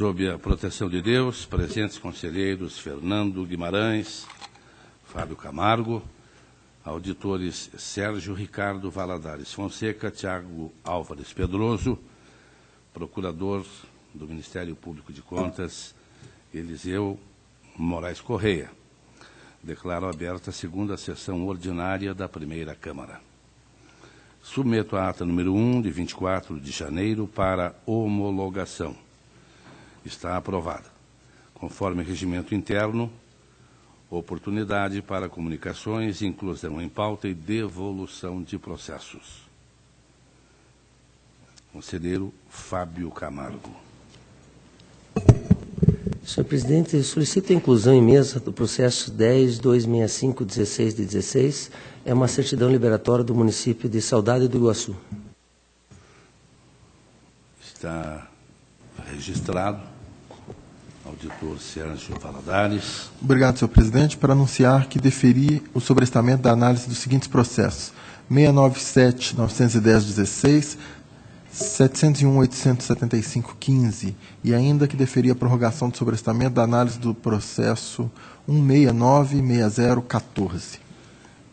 Sob a proteção de Deus, presentes conselheiros Fernando Guimarães, Fábio Camargo, auditores Sérgio Ricardo Valadares Fonseca, Tiago Álvares Pedroso, procurador do Ministério Público de Contas, Eliseu Moraes Correia. Declaro aberta a segunda sessão ordinária da primeira Câmara. Submeto a ata número 1, de 24 de janeiro, para homologação. Está aprovada. Conforme regimento interno, oportunidade para comunicações, inclusão em pauta e devolução de processos. Conselheiro Fábio Camargo. Senhor presidente, eu solicito a inclusão em mesa do processo 10.265/16 de 16, é uma certidão liberatória do município de Saudade do Iguaçu. Está registrado. Auditor Sérgio Valadares. Obrigado, senhor presidente. Para anunciar que deferi o sobrestamento da análise dos seguintes processos: 697.910/16, 701.875/15, e ainda que deferi a prorrogação do sobrestamento da análise do processo 169.6014.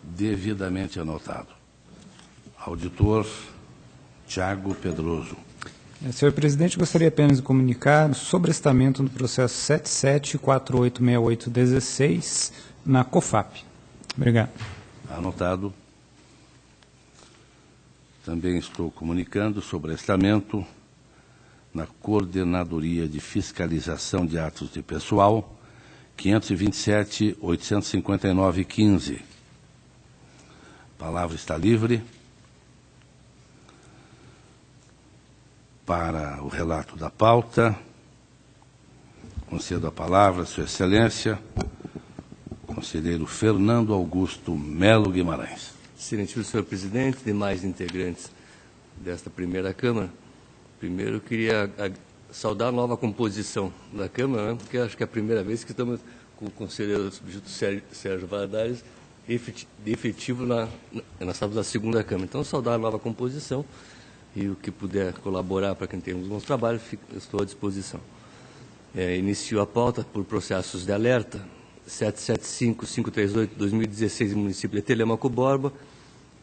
Devidamente anotado. Auditor Tiago Pedroso. Senhor presidente, gostaria apenas de comunicar o sobrestamento do processo 77486816 na COFAP. Obrigado. Anotado. Também estou comunicando sobrestamento na Coordenadoria de Fiscalização de Atos de Pessoal, 527.859/15. A palavra está livre para o relato da pauta. Concedo a palavra a Sua Excelência, conselheiro Fernando Augusto Melo Guimarães. Excelentíssimo senhor presidente, demais integrantes desta primeira Câmara, primeiro eu queria saudar a nova composição da Câmara, né, porque acho que é a primeira vez que estamos com o conselheiro substituto Sérgio Valadares efetivo nós estamos na segunda Câmara. Então, saudar a nova composição e o que puder colaborar para que tenhamos bons trabalhos, estou à disposição. Inicio a pauta por processos de alerta, 775.538/2016, município de Telêmaco Borba.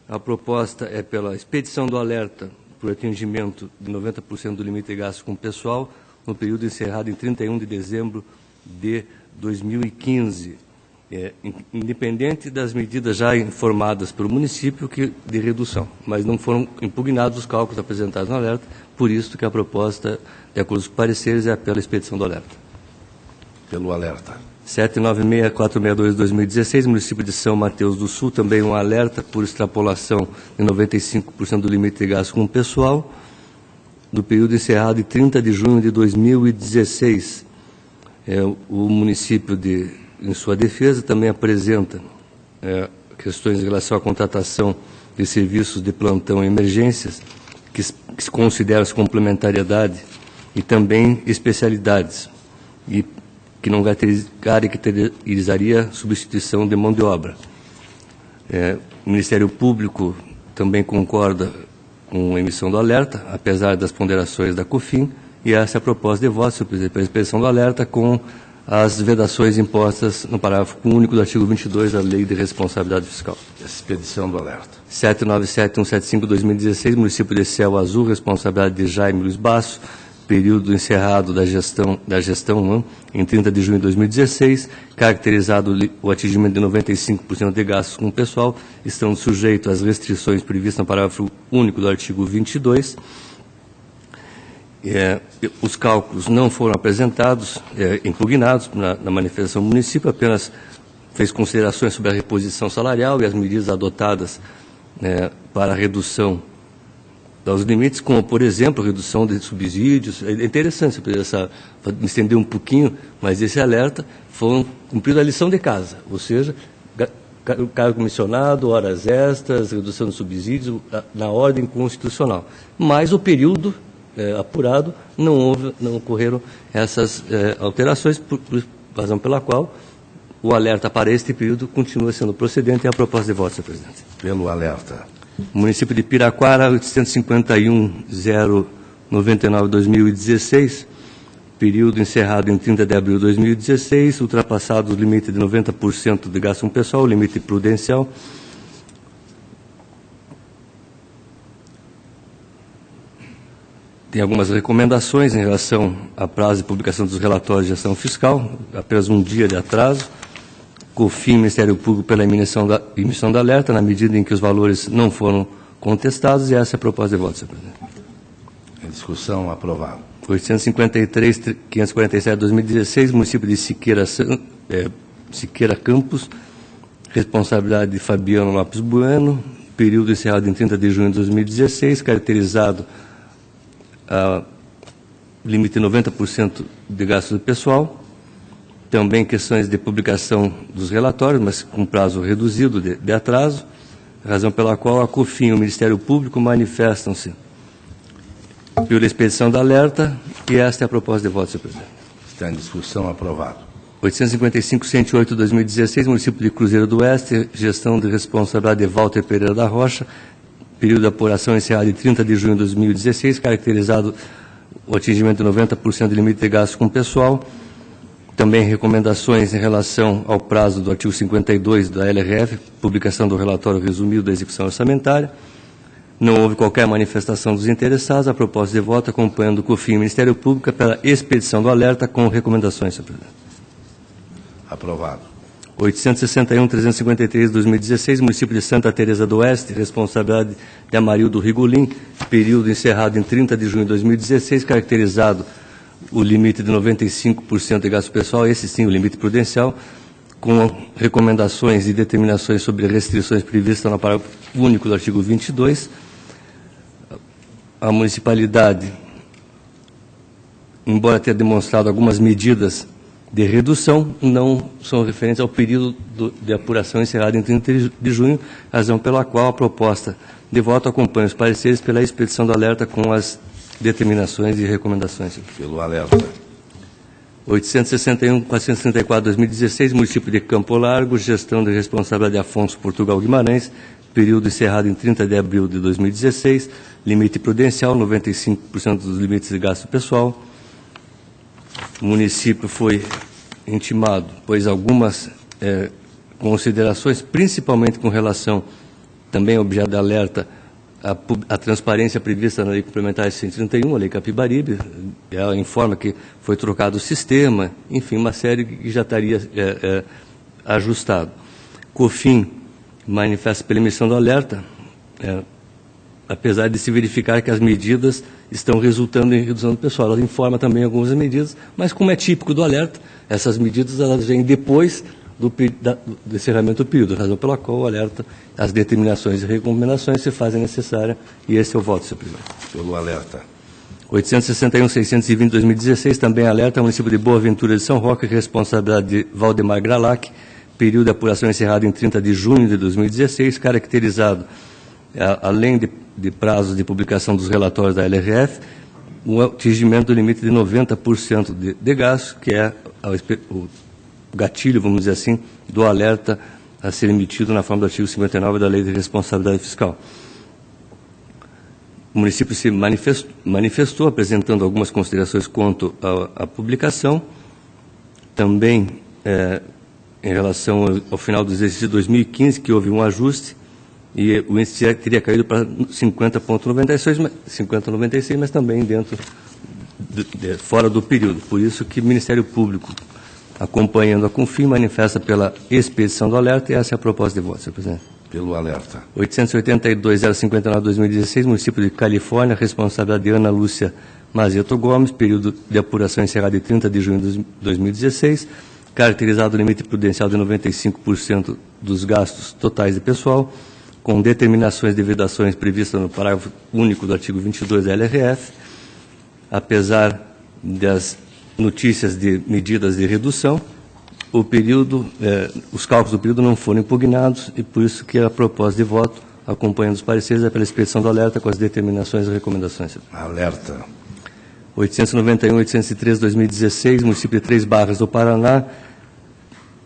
A proposta é pela expedição do alerta por atingimento de 90% do limite de gasto com pessoal no período encerrado em 31 de dezembro de 2015. Independente das medidas já informadas pelo município de redução, mas não foram impugnados os cálculos apresentados no alerta, por isso que a proposta, de acordo com os pareceres, é pela expedição do alerta. Pelo alerta. 796.462/2016, município de São Mateus do Sul, também um alerta por extrapolação de 95% do limite de gasto com o pessoal, do período encerrado em 30 de junho de 2016. O município, em sua defesa, também apresenta questões em relação à contratação de serviços de plantão e emergências, que se consideram complementariedade e também especialidades, e que não caracterizaria substituição de mão de obra. O Ministério Público também concorda com a emissão do alerta, apesar das ponderações da COFIN, e essa é a proposta de voto, senhor presidente, pela expedição do alerta, com as vedações impostas no parágrafo único do artigo 22 da Lei de Responsabilidade Fiscal. Expedição do alerta. 797.175/2016, município de Céu Azul, responsabilidade de Jaime Luiz Basso, período encerrado da gestão em 30 de junho de 2016, caracterizado o atingimento de 95% de gastos com o pessoal, estão sujeitos às restrições previstas no parágrafo único do artigo 22. Os cálculos não foram apresentados, impugnados na manifestação do município, apenas fez considerações sobre a reposição salarial e as medidas adotadas para a redução dos limites, como, por exemplo, redução de subsídios. É interessante me estender um pouquinho, mas esse alerta foi cumprida a lição de casa, ou seja, cargo comissionado, horas extras, redução de subsídios, na ordem constitucional. Mas o período apurado, não ocorreram essas alterações, por razão pela qual o alerta para este período continua sendo procedente e a proposta de voto, senhor presidente. Pelo alerta. Município de Piraquara, 851.099/2016, período encerrado em 30 de abril de 2016, ultrapassado o limite de 90% de gasto com pessoal, o limite prudencial. Tem algumas recomendações em relação a prazo de publicação dos relatórios de gestão fiscal, apenas um dia de atraso. COFIN, Ministério Público, pela emissão da alerta, na medida em que os valores não foram contestados, e essa é a proposta de voto, senhor presidente. Em discussão, aprovado. 853, 547, 2016, município de Siqueira Campos, responsabilidade de Fabiano Lopes Bueno, período encerrado em 30 de junho de 2016, caracterizado limite 90% de gasto pessoal, também questões de publicação dos relatórios, mas com prazo reduzido de atraso, razão pela qual a COFIN e o Ministério Público manifestam-se pela expedição da alerta, e esta é a proposta de voto, senhor presidente. Está em discussão, aprovado. 855-108, 2016, município de Cruzeiro do Oeste, gestão de responsabilidade de Walter Pereira da Rocha, período de apuração encerrado em 30 de junho de 2016, caracterizado o atingimento de 90% de limite de gasto com pessoal. Também recomendações em relação ao prazo do artigo 52 da LRF, publicação do relatório resumido da execução orçamentária. Não houve qualquer manifestação dos interessados. A proposta de voto acompanhando o COFIN e o Ministério Público pela expedição do alerta com recomendações, senhor presidente. Aprovado. 861-353, 2016, município de Santa Teresa do Oeste, responsabilidade de Amarildo Rigolin, período encerrado em 30 de junho de 2016, caracterizado o limite de 95% de gasto pessoal, esse sim o limite prudencial, com recomendações e determinações sobre restrições previstas no parágrafo único do artigo 22. A municipalidade, embora tenha demonstrado algumas medidas de redução, não são referentes ao período de apuração encerrado em 30 de junho, razão pela qual a proposta de voto acompanha os pareceres pela expedição do alerta com as determinações e recomendações. Pelo alerta. 861-434, 2016, município de Campo Largo, gestão de responsabilidade de Afonso Portugal Guimarães, período encerrado em 30 de abril de 2016, limite prudencial, 95% dos limites de gasto pessoal. O município foi intimado, pois algumas considerações, principalmente com relação, também objeto de alerta, a transparência prevista na Lei Complementar 131, a Lei Capibaribe, ela informa que foi trocado o sistema, enfim, uma série que já estaria ajustado. COFIN manifesta pela emissão do alerta, apesar de se verificar que as medidas estão resultando em redução do pessoal. Ela informa também algumas medidas, mas como é típico do alerta, essas medidas elas vêm depois do encerramento do período, razão pela qual o alerta, as determinações e recomendações se fazem necessárias, e esse é o voto, senhor presidente. Pelo alerta. 861-620, 2016, também alerta ao município de Boa Ventura de São Roque, responsabilidade de Valdemar Gralac, período de apuração encerrado em 30 de junho de 2016, caracterizado, além de prazos de publicação dos relatórios da LRF, o atingimento do limite de 90% de gasto, que é o gatilho, vamos dizer assim, do alerta a ser emitido na forma do artigo 59 da Lei de Responsabilidade Fiscal. O município se manifestou apresentando algumas considerações quanto à publicação, também em relação ao final do exercício de 2015, que houve um ajuste, e o índice teria caído para 50,96, mas também dentro, fora do período. Por isso que o Ministério Público, acompanhando a COFIN, manifesta pela expedição do alerta, e essa é a proposta de voto, senhor presidente. Pelo alerta. 882.059/2016, município de Califórnia, responsabilidade de Ana Lúcia Mazeto Gomes, período de apuração encerrado em 30 de junho de 2016, caracterizado o limite prudencial de 95% dos gastos totais de pessoal, com determinações de vedações previstas no parágrafo único do artigo 22 da LRF, apesar das notícias de medidas de redução, o período, os cálculos do período não foram impugnados, e por isso que a proposta de voto, acompanhando os pareceres, é pela expedição do alerta com as determinações e recomendações. Alerta. 891-803, 2016, município de Três Barras do Paraná,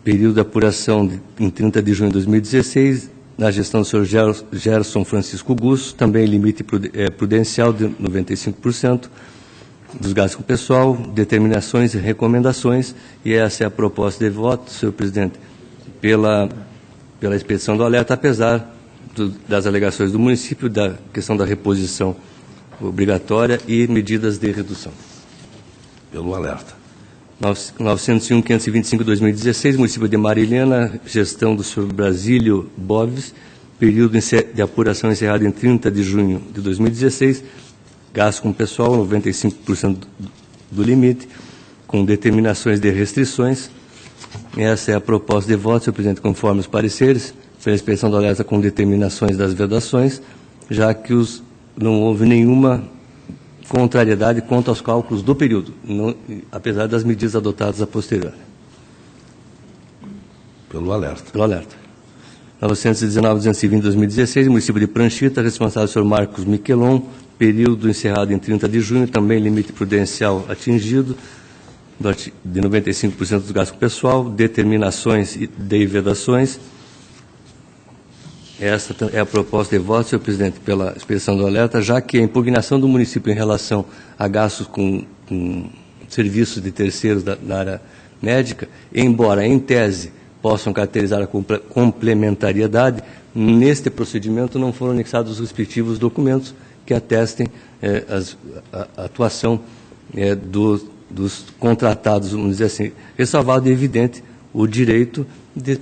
período de apuração em 30 de junho de 2016, na gestão do senhor Gerson Francisco Gusso, também limite prudencial de 95%, dos gastos com o pessoal, determinações e recomendações, e essa é a proposta de voto, senhor presidente, pela expedição do alerta, apesar das alegações do município, da questão da reposição obrigatória e medidas de redução. Pelo alerta. 901.525/2016, município de Marilhena, gestão do senhor Brasílio Boves, período de apuração encerrado em 30 de junho de 2016, gasto com pessoal, 95% do limite, com determinações de restrições. Essa é a proposta de voto, senhor presidente, conforme os pareceres, pela expedição do alerta com determinações das vedações, já que não houve nenhuma contrariedade quanto aos cálculos do período, apesar das medidas adotadas a posteriori. Pelo alerta. Pelo alerta. 919.220/2016, município de Pranchita, responsável senhor Marcos Miquelon, período encerrado em 30 de junho, também limite prudencial atingido, de 95% dos gastos com pessoal, determinações e de vedações. Essa é a proposta de voto, senhor presidente, pela expedição do alerta, já que a impugnação do município em relação a gastos com serviços de terceiros na área médica, embora em tese possam caracterizar a complementariedade, neste procedimento não foram anexados os respectivos documentos que atestem a atuação dos contratados, vamos dizer assim, ressalvado e evidente o direito de,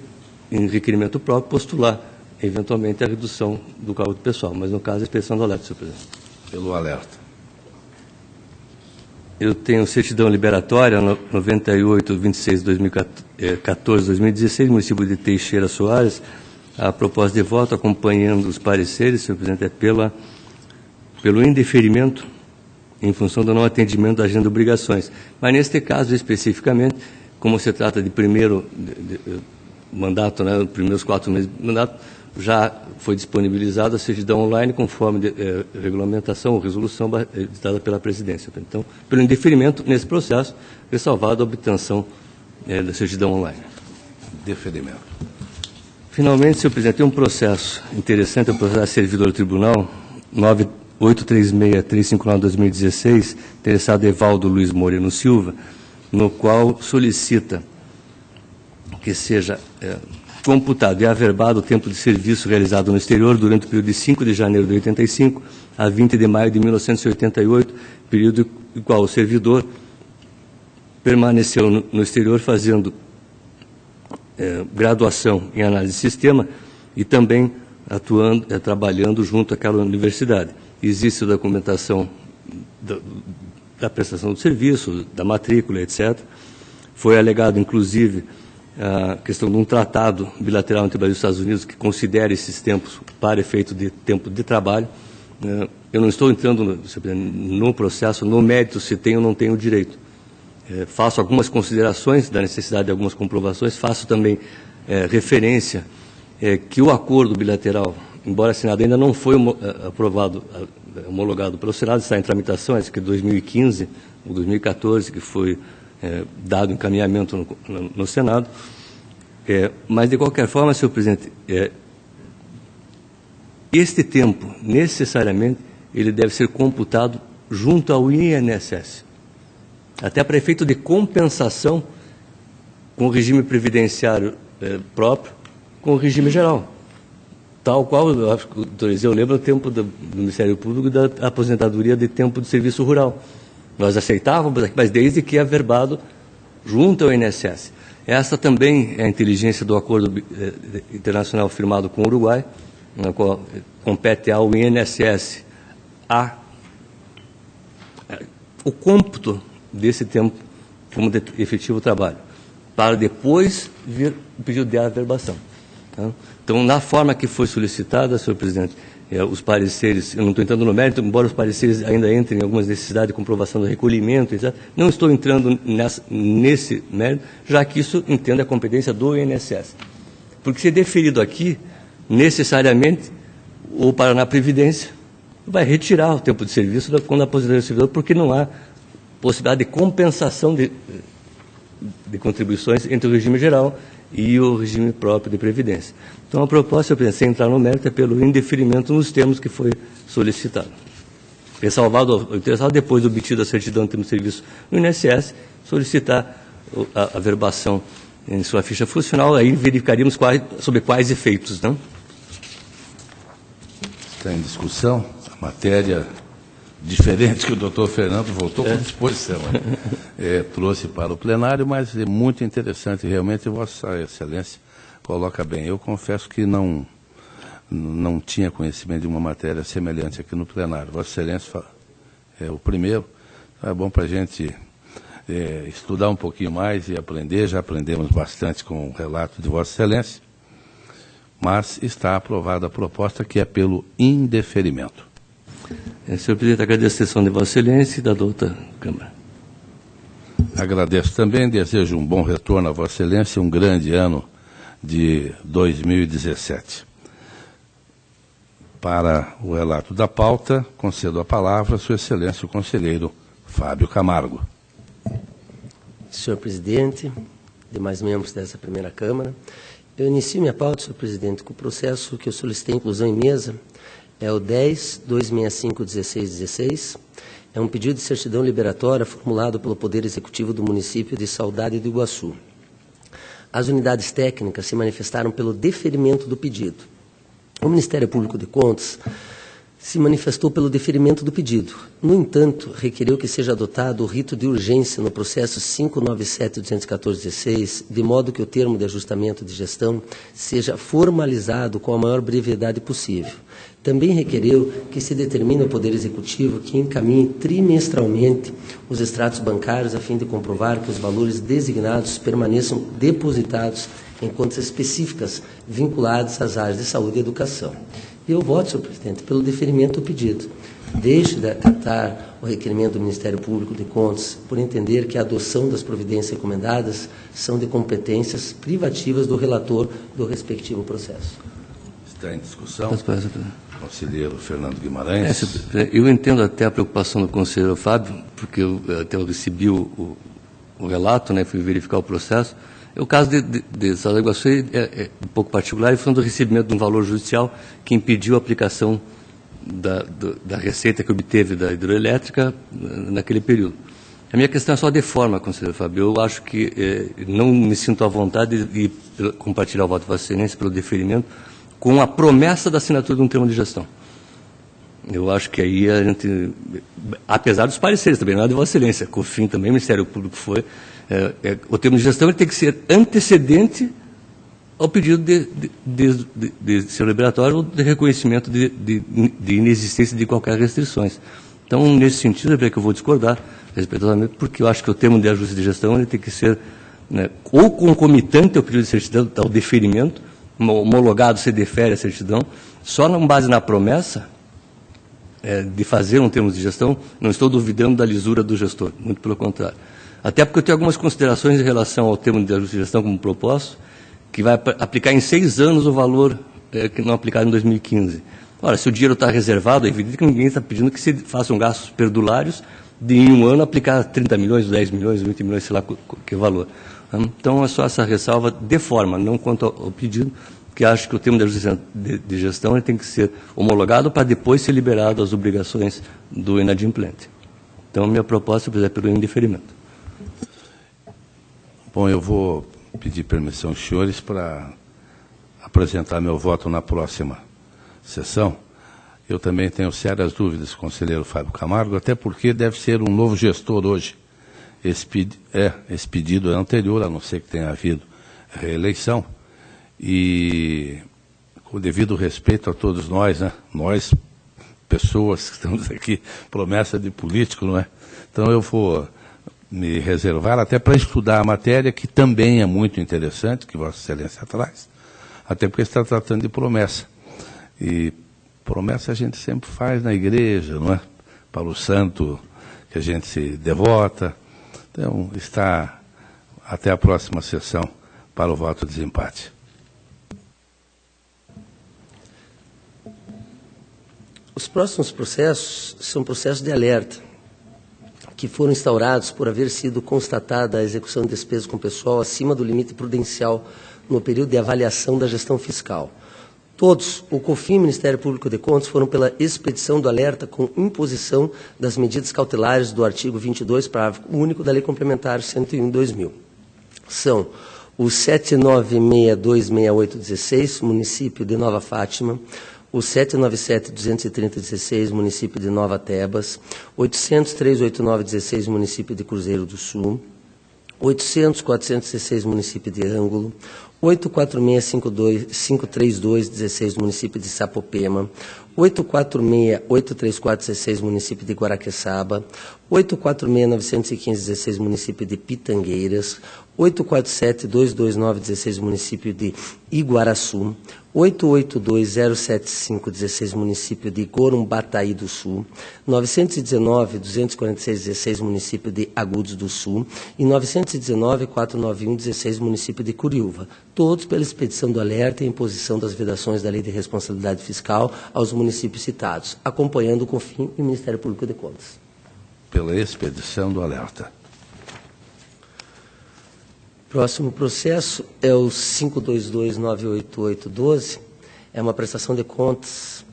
em requerimento próprio, postular eventualmente a redução do cálculo do pessoal, mas no caso a expedição do alerta, senhor presidente. Pelo alerta. Eu tenho certidão liberatória 98/26/2014-2016, município de Teixeira Soares. A proposta de voto, acompanhando os pareceres, senhor presidente, é pelo indeferimento em função do não atendimento da agenda de obrigações. Mas neste caso especificamente, como se trata de primeiro mandato, né, os primeiros 4 meses de mandato, já foi disponibilizada a certidão online conforme regulamentação ou resolução editada pela presidência. Então, pelo indeferimento nesse processo, ressalvado a obtenção da certidão online. Deferimento. Finalmente, senhor presidente, tem um processo interessante, o processo servidor do tribunal, 9836-359-2016, interessado Evaldo Luiz Moreno Silva, no qual solicita que seja computado e averbado o tempo de serviço realizado no exterior durante o período de 5 de janeiro de 85 a 20 de maio de 1988, período em qual o servidor permaneceu no exterior fazendo graduação em análise de sistema e também trabalhando junto àquela universidade. Existe a documentação da prestação do serviço, da matrícula, etc. Foi alegado, inclusive, a questão de um tratado bilateral entre o Brasil e os Estados Unidos que considera esses tempos para efeito de tempo de trabalho. Eu não estou entrando no processo, no mérito, se tem ou não tem o direito. Faço algumas considerações da necessidade de algumas comprovações, faço também referência que o acordo bilateral, embora assinado, ainda não foi aprovado, homologado pelo Senado, está em tramitação, acho que 2015 ou 2014, que foi dado encaminhamento no Senado. Mas, de qualquer forma, senhor presidente, este tempo, necessariamente, ele deve ser computado junto ao INSS, até para efeito de compensação com o regime previdenciário próprio, com o regime geral. Tal qual, eu lembro o tempo do Ministério Público da aposentadoria de tempo de serviço rural. Nós aceitávamos, mas desde que averbado junto ao INSS. Essa também é a inteligência do acordo internacional firmado com o Uruguai, na qual compete ao INSS o cômputo desse tempo como de efetivo trabalho, para depois vir o pedido de averbação. Tá? Então, na forma que foi solicitada, senhor presidente, os pareceres, eu não estou entrando no mérito, embora os pareceres ainda entrem em algumas necessidades de comprovação do recolhimento, etc., não estou entrando nesse mérito, já que isso entende a competência do INSS. Porque se deferido aqui, necessariamente, o Paraná Previdência vai retirar o tempo de serviço quando aposentar o servidor, porque não há possibilidade de compensação de contribuições entre o regime geral e o regime próprio de previdência. Então, a proposta, sem entrar no mérito, é pelo indeferimento nos termos que foi solicitado. ressalvado o interessado, depois de obtida a certidão de termo de serviço no INSS, solicitar a verbação em sua ficha funcional, aí verificaríamos sobre quais efeitos, não? Está em discussão a matéria diferente que o doutor Fernando voltou com disposição. Trouxe para o plenário, mas é muito interessante, realmente, Vossa Excelência coloca bem. Eu confesso que não tinha conhecimento de uma matéria semelhante aqui no plenário. Vossa Excelência é o primeiro, então é bom para a gente estudar um pouquinho mais e aprender. Já aprendemos bastante com o relato de Vossa Excelência, mas está aprovada a proposta, que é pelo indeferimento. Senhor Presidente, agradeço a sessão de Vossa Excelência e da douta Câmara. Agradeço também, desejo um bom retorno a Vossa Excelência, um grande ano de 2017. Para o relato da pauta, concedo a palavra a Sua Excelência, o conselheiro Fábio Camargo. Senhor Presidente, demais membros dessa primeira Câmara, eu inicio minha pauta, senhor Presidente, com o processo que eu solicitei inclusão em mesa, é o 10.265.16.16, é um pedido de certidão liberatória formulado pelo Poder Executivo do município de Saudade do Iguaçu. As unidades técnicas se manifestaram pelo deferimento do pedido. O Ministério Público de Contas se manifestou pelo deferimento do pedido. No entanto, requeriu que seja adotado o rito de urgência no processo 597.214.16, de modo que o termo de ajustamento de gestão seja formalizado com a maior brevidade possível. Também requeriu que se determine ao Poder Executivo que encaminhe trimestralmente os extratos bancários a fim de comprovar que os valores designados permaneçam depositados em contas específicas vinculadas às áreas de saúde e educação. E eu voto, senhor presidente, pelo deferimento do pedido. Deixe de acatar o requerimento do Ministério Público de Contas por entender que a adoção das providências recomendadas são de competências privativas do relator do respectivo processo. Está em discussão. Conselheiro Fernando Guimarães. Eu entendo até a preocupação do conselheiro Fábio, porque eu recebi o relato, né, fui verificar o processo. O caso de Saudade do Iguaçu é um pouco particular, e foi do recebimento de um valor judicial que impediu a aplicação da receita que obteve da hidroelétrica naquele período. A minha questão é só de forma, conselheiro Fábio. Eu acho que não me sinto à vontade de compartilhar o voto de Vossa Excelência pelo deferimento com a promessa da assinatura de um termo de gestão. Eu acho que aí a gente, apesar dos pareceres também, nada de Vossa Excelência, COFIN também, o Ministério Público foi, o termo de gestão ele tem que ser antecedente ao pedido de ser liberatório ou de reconhecimento de inexistência de qualquer restrições. Então, nesse sentido, é que eu vou discordar respeitosamente, porque eu acho que o termo de ajuste de gestão ele tem que ser, né, ou concomitante ao pedido de certidão, ao deferimento, homologado se defere a certidão, só com base na promessa de fazer um termo de gestão. Não estou duvidando da lisura do gestor, muito pelo contrário. Até porque eu tenho algumas considerações em relação ao termo de ajuste de gestão como proposto, que vai aplicar em 6 anos o valor que não aplicado em 2015. Ora, se o dinheiro está reservado, é evidente que ninguém está pedindo que se façam gastos perdulários de em um ano aplicar 30 milhões, 10 milhões, 20 milhões, sei lá que valor. Então, é só essa ressalva de forma, não quanto ao pedido, que acho que o termo de gestão ele tem que ser homologado para depois ser liberado as obrigações do inadimplente. Então, minha proposta é pelo indeferimento. Bom, eu vou pedir permissão aos senhores para apresentar meu voto na próxima sessão. Eu também tenho sérias dúvidas, conselheiro Fábio Camargo, até porque deve ser um novo gestor hoje. Esse pedido é anterior, a não ser que tenha havido reeleição. E, com o devido respeito a todos nós, né? Nós, pessoas que estamos aqui, promessa de político, não é? Então, eu vou me reservar até para estudar a matéria, que também é muito interessante, que Vossa Excelência traz, até porque está tratando de promessa. E promessa a gente sempre faz na igreja, não é? Para o santo que a gente se devota. Então, está até a próxima sessão para o voto de desempate. Os próximos processos são processos de alerta, que foram instaurados por haver sido constatada a execução de despesas com pessoal acima do limite prudencial no período de avaliação da gestão fiscal. Todos, o COFIN e o Ministério Público de Contas, foram pela expedição do alerta com imposição das medidas cautelares do artigo 22, parágrafo único da Lei Complementar 101/2000. São o 79626816, município de Nova Fátima, o 797-230-16, município de Nova Tebas, 800-389-16, município de Cruzeiro do Sul, 800-416, município de Ângulo, 846-532-16, município de Sapopema, 846-834-16, município de Guaraqueçaba, 846-915-16, município de Pitangueiras, 847-229-16, município de Iguaraçu, 882-075-16, município de Corumbataí do Sul, 919-246-16, município de Agudos do Sul, e 919-491-16, município de Curiúva, todos pela expedição do alerta e imposição das vedações da Lei de Responsabilidade Fiscal aos municípios citados, acompanhando o COFIN e o Ministério Público de Contas. Pela expedição do alerta. Próximo processo é o 522-98812, é uma prestação de contas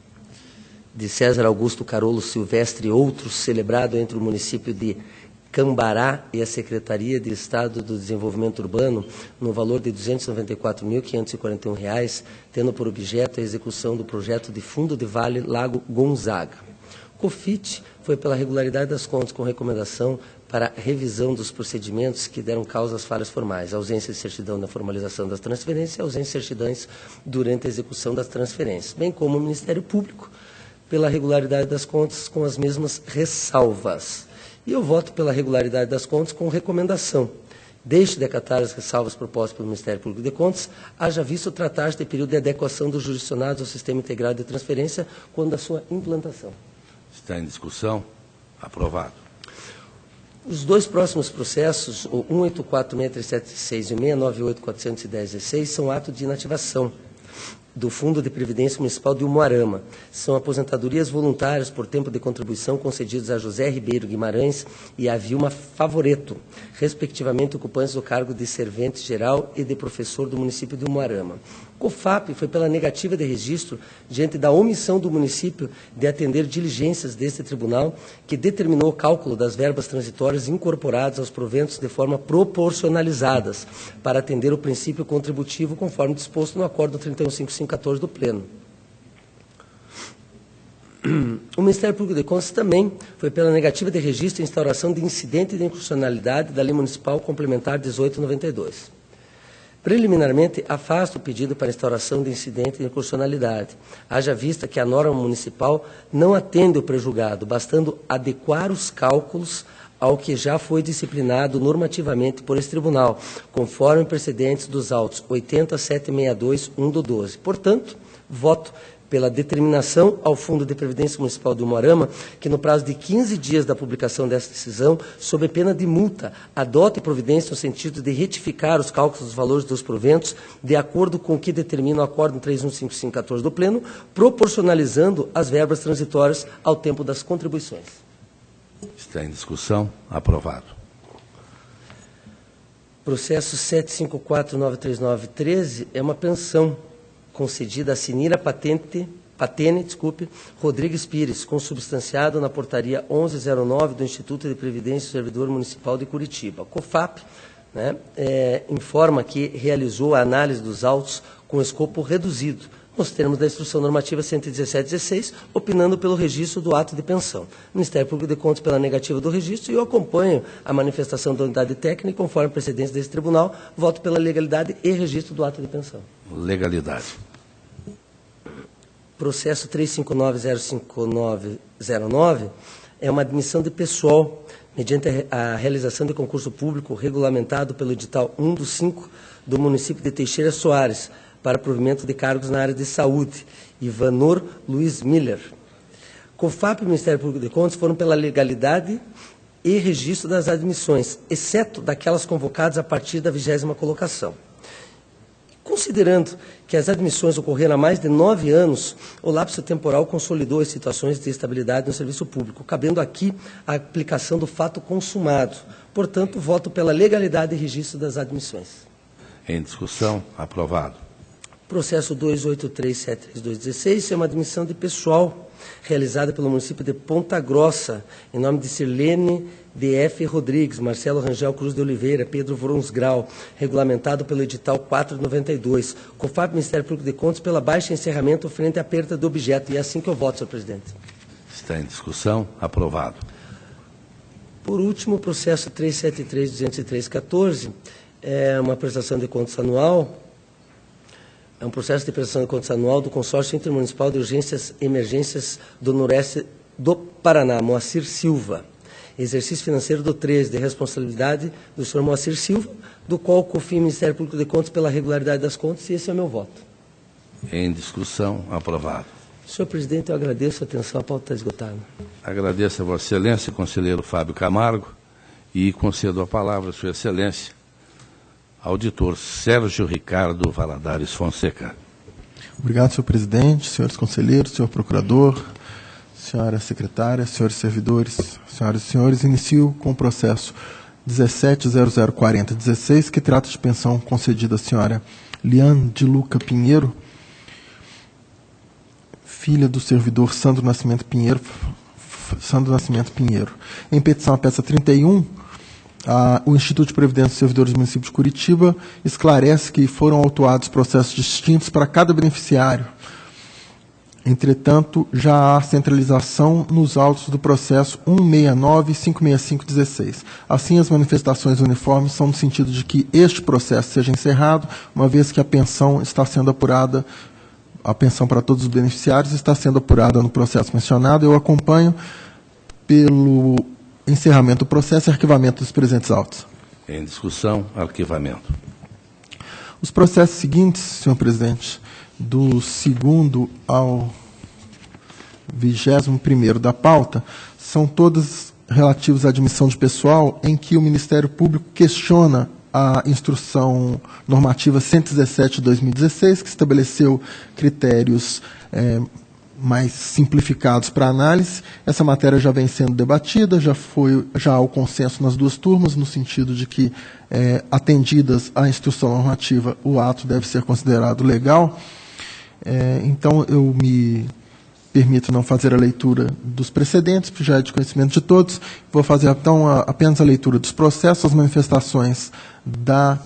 de César Augusto Carolo Silvestre e outros, celebrado entre o município de Cambará e a Secretaria de Estado do Desenvolvimento Urbano, no valor de R$ 294.541, tendo por objeto a execução do projeto de Fundo de Vale Lago Gonzaga. COFIT foi pela regularidade das contas com recomendação para revisão dos procedimentos que deram causa às falhas formais, ausência de certidão na formalização das transferências e ausência de certidões durante a execução das transferências, bem como o Ministério Público pela regularidade das contas com as mesmas ressalvas. E eu voto pela regularidade das contas com recomendação. Deixe de acatar as ressalvas propostas pelo Ministério Público de Contas, haja visto tratar-se de período de adequação dos jurisdicionados ao Sistema Integrado de Transferência quando da sua implantação. Está em discussão? Aprovado. Os dois próximos processos, o 184.637.6 e o 698.410.16, são ato de inativação do Fundo de Previdência Municipal de Umuarama. São aposentadorias voluntárias por tempo de contribuição concedidas a José Ribeiro Guimarães e a Vilma Favoreto, respectivamente ocupantes do cargo de servente geral e de professor do município de Umuarama. COFAP foi pela negativa de registro diante da omissão do município de atender diligências deste tribunal, que determinou o cálculo das verbas transitórias incorporadas aos proventos de forma proporcionalizadas, para atender o princípio contributivo conforme disposto no Acórdão 31.514 do Pleno. O Ministério Público de Contas também foi pela negativa de registro e instauração de incidente de inconstitucionalidade da Lei Municipal Complementar 1892. Preliminarmente, afasta o pedido para instauração de incidente de inconstitucionalidade, haja vista que a norma municipal não atende o prejulgado, bastando adequar os cálculos ao que já foi disciplinado normativamente por esse tribunal, conforme precedentes dos autos 80.762.1/12. Portanto, voto pela determinação ao Fundo de Previdência Municipal de Umuarama que, no prazo de 15 dias da publicação dessa decisão, sob pena de multa, adote providência no sentido de retificar os cálculos dos valores dos proventos de acordo com o que determina o Acórdão 31.514 do Pleno, proporcionalizando as verbas transitórias ao tempo das contribuições. Está em discussão. Aprovado. Processo 754.939.13 é uma pensão concedida a Sinira Patene, Rodrigues Pires, consubstanciado na portaria 1109 do Instituto de Previdência do Servidor Municipal de Curitiba. COFAP informa que realizou a análise dos autos com escopo reduzido, nos termos da Instrução Normativa 117/16, opinando pelo registro do ato de pensão. O Ministério Público de Contas pela negativa do registro, e eu acompanho a manifestação da unidade técnica, conforme a precedência desse tribunal, voto pela legalidade e registro do ato de pensão. Legalidade. Processo 359.05909 é uma admissão de pessoal mediante a realização de concurso público regulamentado pelo edital 1/5 do município de Teixeira Soares para provimento de cargos na área de saúde, Ivanor Luiz Miller. COFAP e o Ministério Público de Contas foram pela legalidade e registro das admissões, exceto daquelas convocadas a partir da 20ª colocação. Considerando que as admissões ocorreram há mais de 9 anos, o lapso temporal consolidou as situações de estabilidade no serviço público, cabendo aqui a aplicação do fato consumado. Portanto, voto pela legalidade e registro das admissões. Em discussão. Aprovado. Processo 28373-2016, isso é uma admissão de pessoal realizada pelo município de Ponta Grossa, em nome de Sirlene D.F. Rodrigues, Marcelo Rangel Cruz de Oliveira, Pedro Vronsgrau, regulamentado pelo edital 492, COFAP Ministério Público de Contas, pela baixa encerramento frente à perda do objeto. E é assim que eu voto, senhor presidente. Está em discussão. Aprovado. Por último, o processo 373-203-14, é uma prestação de contas anual. É um processo de prestação de contas anual do Consórcio Intermunicipal de Urgências e Emergências do Noroeste do Paraná, Moacir Silva. Exercício financeiro do 13, de responsabilidade do senhor Moacir Silva, do qual confio o Ministério Público de Contas pela regularidade das contas, e esse é o meu voto. Em discussão. Aprovado. Senhor presidente, eu agradeço a atenção, a pauta está esgotada. Agradeço a Vossa Excelência, conselheiro Fábio Camargo, e concedo a palavra a Sua Excelência, auditor Sérgio Ricardo Valadares Fonseca. Obrigado, senhor presidente, senhores conselheiros, senhor procurador, senhora secretária, senhores servidores, senhoras e senhores. Inicio com o processo 17004016, que trata de pensão concedida à senhora Liane de Luca Pinheiro, filha do servidor Sandro Nascimento Pinheiro. Em petição à peça 31, o Instituto de Previdência dos Servidores do município de Curitiba esclarece que foram autuados processos distintos para cada beneficiário. Entretanto, já há centralização nos autos do processo 169 e 56516. Assim, as manifestações uniformes são no sentido de que este processo seja encerrado, uma vez que a pensão está sendo apurada, a pensão para todos os beneficiários está sendo apurada no processo mencionado. Eu acompanho pelo encerramento do processo e arquivamento dos presentes autos. Em discussão. Arquivamento. Os processos seguintes, senhor presidente, do 2º ao 21º da pauta, são todas relativos à admissão de pessoal em que o Ministério Público questiona a instrução normativa 117 de 2016, que estabeleceu critérios mais simplificados para análise. Essa matéria já vem sendo debatida, já há o consenso nas duas turmas, no sentido de que, atendidas à instrução normativa, o ato deve ser considerado legal. Então, eu me permito não fazer a leitura dos precedentes, porque já é de conhecimento de todos. Vou fazer, então, apenas a leitura dos processos. As manifestações da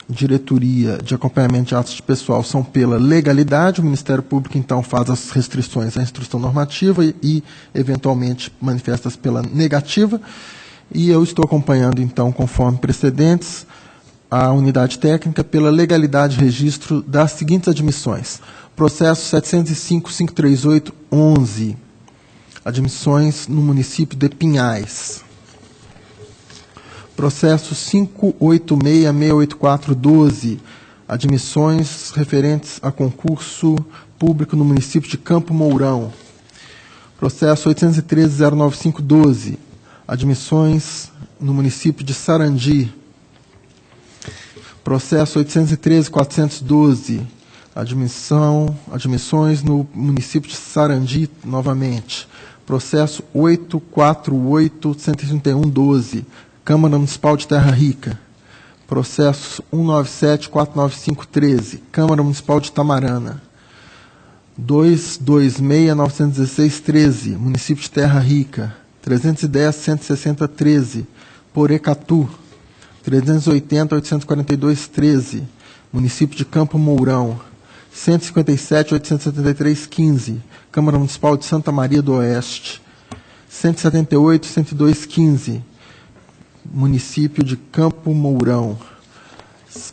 diretoria de acompanhamento de atos de pessoal são pela legalidade. O Ministério Público, então, faz as restrições à instrução normativa e eventualmente, manifesta-se pela negativa. E eu estou acompanhando, então, conforme precedentes, a unidade técnica pela legalidade de registro das seguintes admissões. Processo 705.538.11, admissões no município de Pinhais. Processo 586.684.12, admissões referentes a concurso público no município de Campo Mourão. Processo 813.095.12, admissões no município de Sarandi. Processo 813.412, admissões no município de Sarandi, novamente. Processo 848.131.12, Câmara Municipal de Terra Rica. Processo 197.495.13, Câmara Municipal de Tamarana. 226.916.13, município de Terra Rica. 310.160.13, Porecatu. 380.842.13, município de Campo Mourão. 157.873.15, Câmara Municipal de Santa Maria do Oeste. 178.102.15, município de Campo Mourão.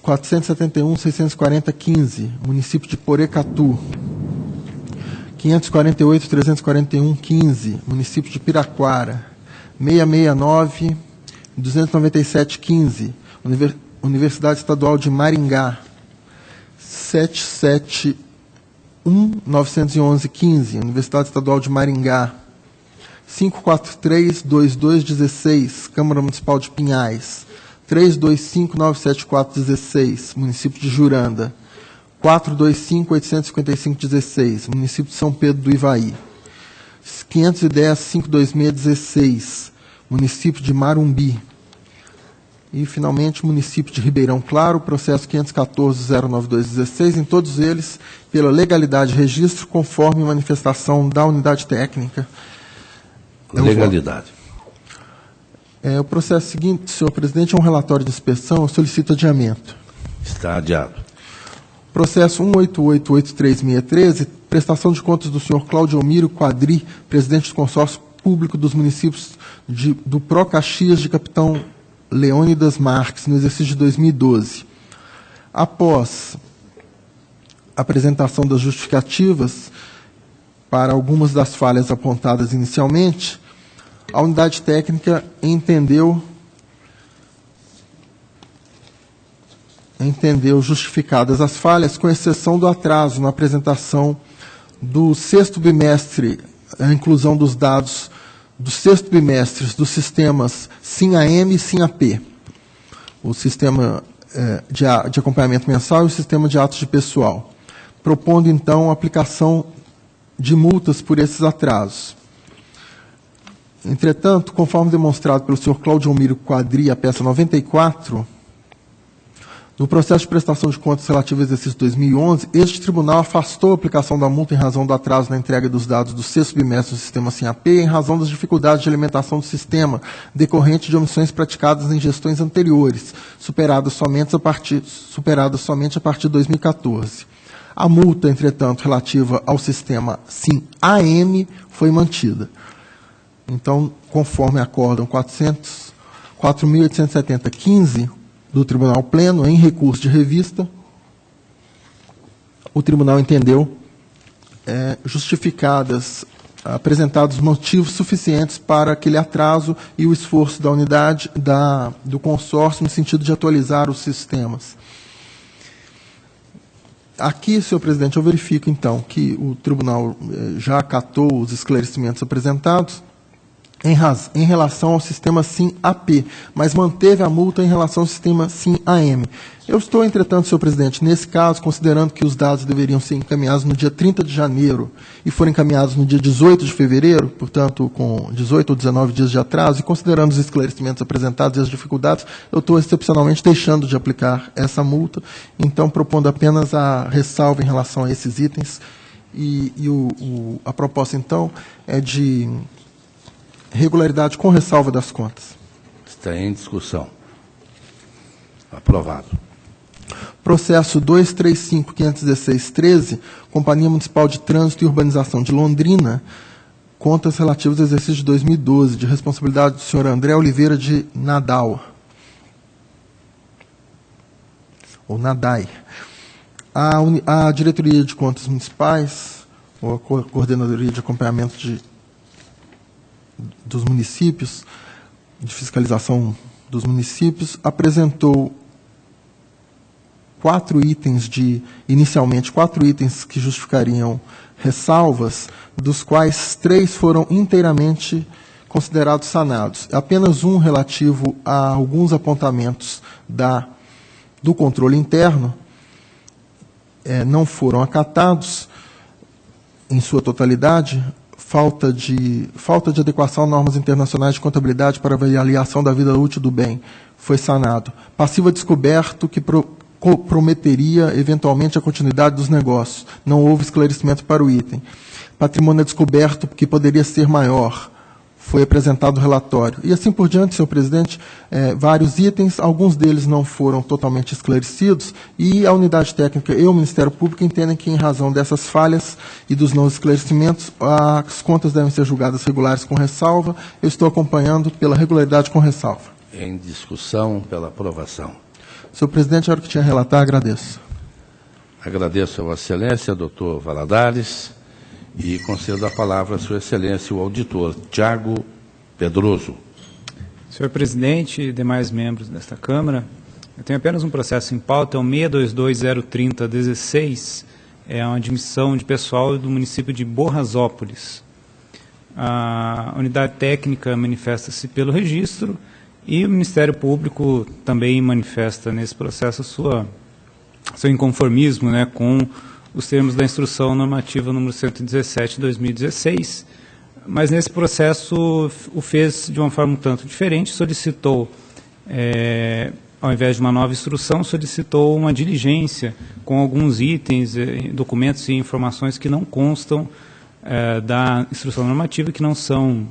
471.640.15, município de Porecatu. 548.341.15, município de Piraquara. 669.297.15, Universidade Estadual de Maringá. 771.911.15, Universidade Estadual de Maringá. 543.2216, Câmara Municipal de Pinhais. 325.974.16, município de Juranda. 425.855.16, município de São Pedro do Ivaí. 510.526.16, município de Marumbi. E, finalmente, o município de Ribeirão Claro, processo 514-09216, em todos eles, pela legalidade de registro, conforme manifestação da unidade técnica. Legalidade. O processo seguinte, senhor presidente, é um relatório de inspeção, eu solicito adiamento. Está adiado. Processo 18883-613, prestação de contas do senhor Cláudio Almiro Quadri, presidente do consórcio público dos municípios do Pro Caxias de Capitão Leônidas Marques, no exercício de 2012. Após a apresentação das justificativas para algumas das falhas apontadas inicialmente, a unidade técnica entendeu justificadas as falhas, com exceção do atraso na apresentação do sexto bimestre, a inclusão dos dados dos sexto bimestres dos sistemas SIM-AM e SIM-AP, o sistema de acompanhamento mensal e o sistema de atos de pessoal, propondo, então, a aplicação de multas por esses atrasos. Entretanto, conforme demonstrado pelo senhor Cláudio Almiro Quadri, a peça 94, no processo de prestação de contas relativo ao exercício 2011, este tribunal afastou a aplicação da multa em razão do atraso na entrega dos dados do sexto bimestre do sistema SIM-AP, em razão das dificuldades de alimentação do sistema, decorrente de omissões praticadas em gestões anteriores, superadas somente a partir de 2014. A multa, entretanto, relativa ao sistema SIM-AM foi mantida. Então, conforme acórdão 4.870-15 do Tribunal Pleno, em recurso de revista, o Tribunal entendeu apresentados motivos suficientes para aquele atraso e o esforço da unidade do consórcio no sentido de atualizar os sistemas. Aqui, senhor presidente, eu verifico, então, que o Tribunal já acatou os esclarecimentos apresentados em relação ao sistema SIM-AP, mas manteve a multa em relação ao sistema SIM-AM. Eu estou, entretanto, senhor presidente, nesse caso, considerando que os dados deveriam ser encaminhados no dia 30 de janeiro e foram encaminhados no dia 18 de fevereiro, portanto, com 18 ou 19 dias de atraso, e considerando os esclarecimentos apresentados e as dificuldades, eu estou excepcionalmente deixando de aplicar essa multa, então propondo apenas a ressalva em relação a esses itens, a proposta, então, é de regularidade com ressalva das contas. Está em discussão. Aprovado. Processo 235.516.13, Companhia Municipal de Trânsito e Urbanização de Londrina, contas relativas ao exercício de 2012, de responsabilidade do senhor André Oliveira de Nadal, ou Nadai. A Diretoria de Contas Municipais, ou a Coordenadoria de Acompanhamento dos Municípios, de Fiscalização dos Municípios, apresentou inicialmente quatro itens que justificariam ressalvas, dos quais 3 foram inteiramente considerados sanados. Apenas um relativo a alguns apontamentos do controle interno não foram acatados em sua totalidade. Falta de adequação a normas internacionais de contabilidade para avaliação da vida útil do bem foi sanado. Passivo descoberto que comprometeria eventualmente a continuidade dos negócios. Não houve esclarecimento para o item. Patrimônio descoberto que poderia ser maior. Foi apresentado o relatório. E assim por diante, senhor presidente, vários itens, alguns deles não foram totalmente esclarecidos, e a unidade técnica e o Ministério Público entendem que, em razão dessas falhas e dos não esclarecimentos, as contas devem ser julgadas regulares com ressalva. Eu estou acompanhando pela regularidade com ressalva. Em discussão pela aprovação. Senhor presidente, a hora que tinha a relatar, agradeço. Agradeço a Vossa Excelência, doutor Valadares, e concedo a palavra a Sua Excelência, o auditor Tiago Pedroso. Senhor presidente e demais membros desta Câmara, eu tenho apenas um processo em pauta, é o 622.030.16, é uma admissão de pessoal do município de Borrasópolis. A unidade técnica manifesta-se pelo registro e o Ministério Público também manifesta nesse processo seu inconformismo, né, com os termos da Instrução Normativa número 117 de 2016, mas nesse processo o fez de uma forma um tanto diferente, solicitou ao invés de uma nova instrução, solicitou uma diligência com alguns itens, documentos e informações que não constam da instrução normativa, que não são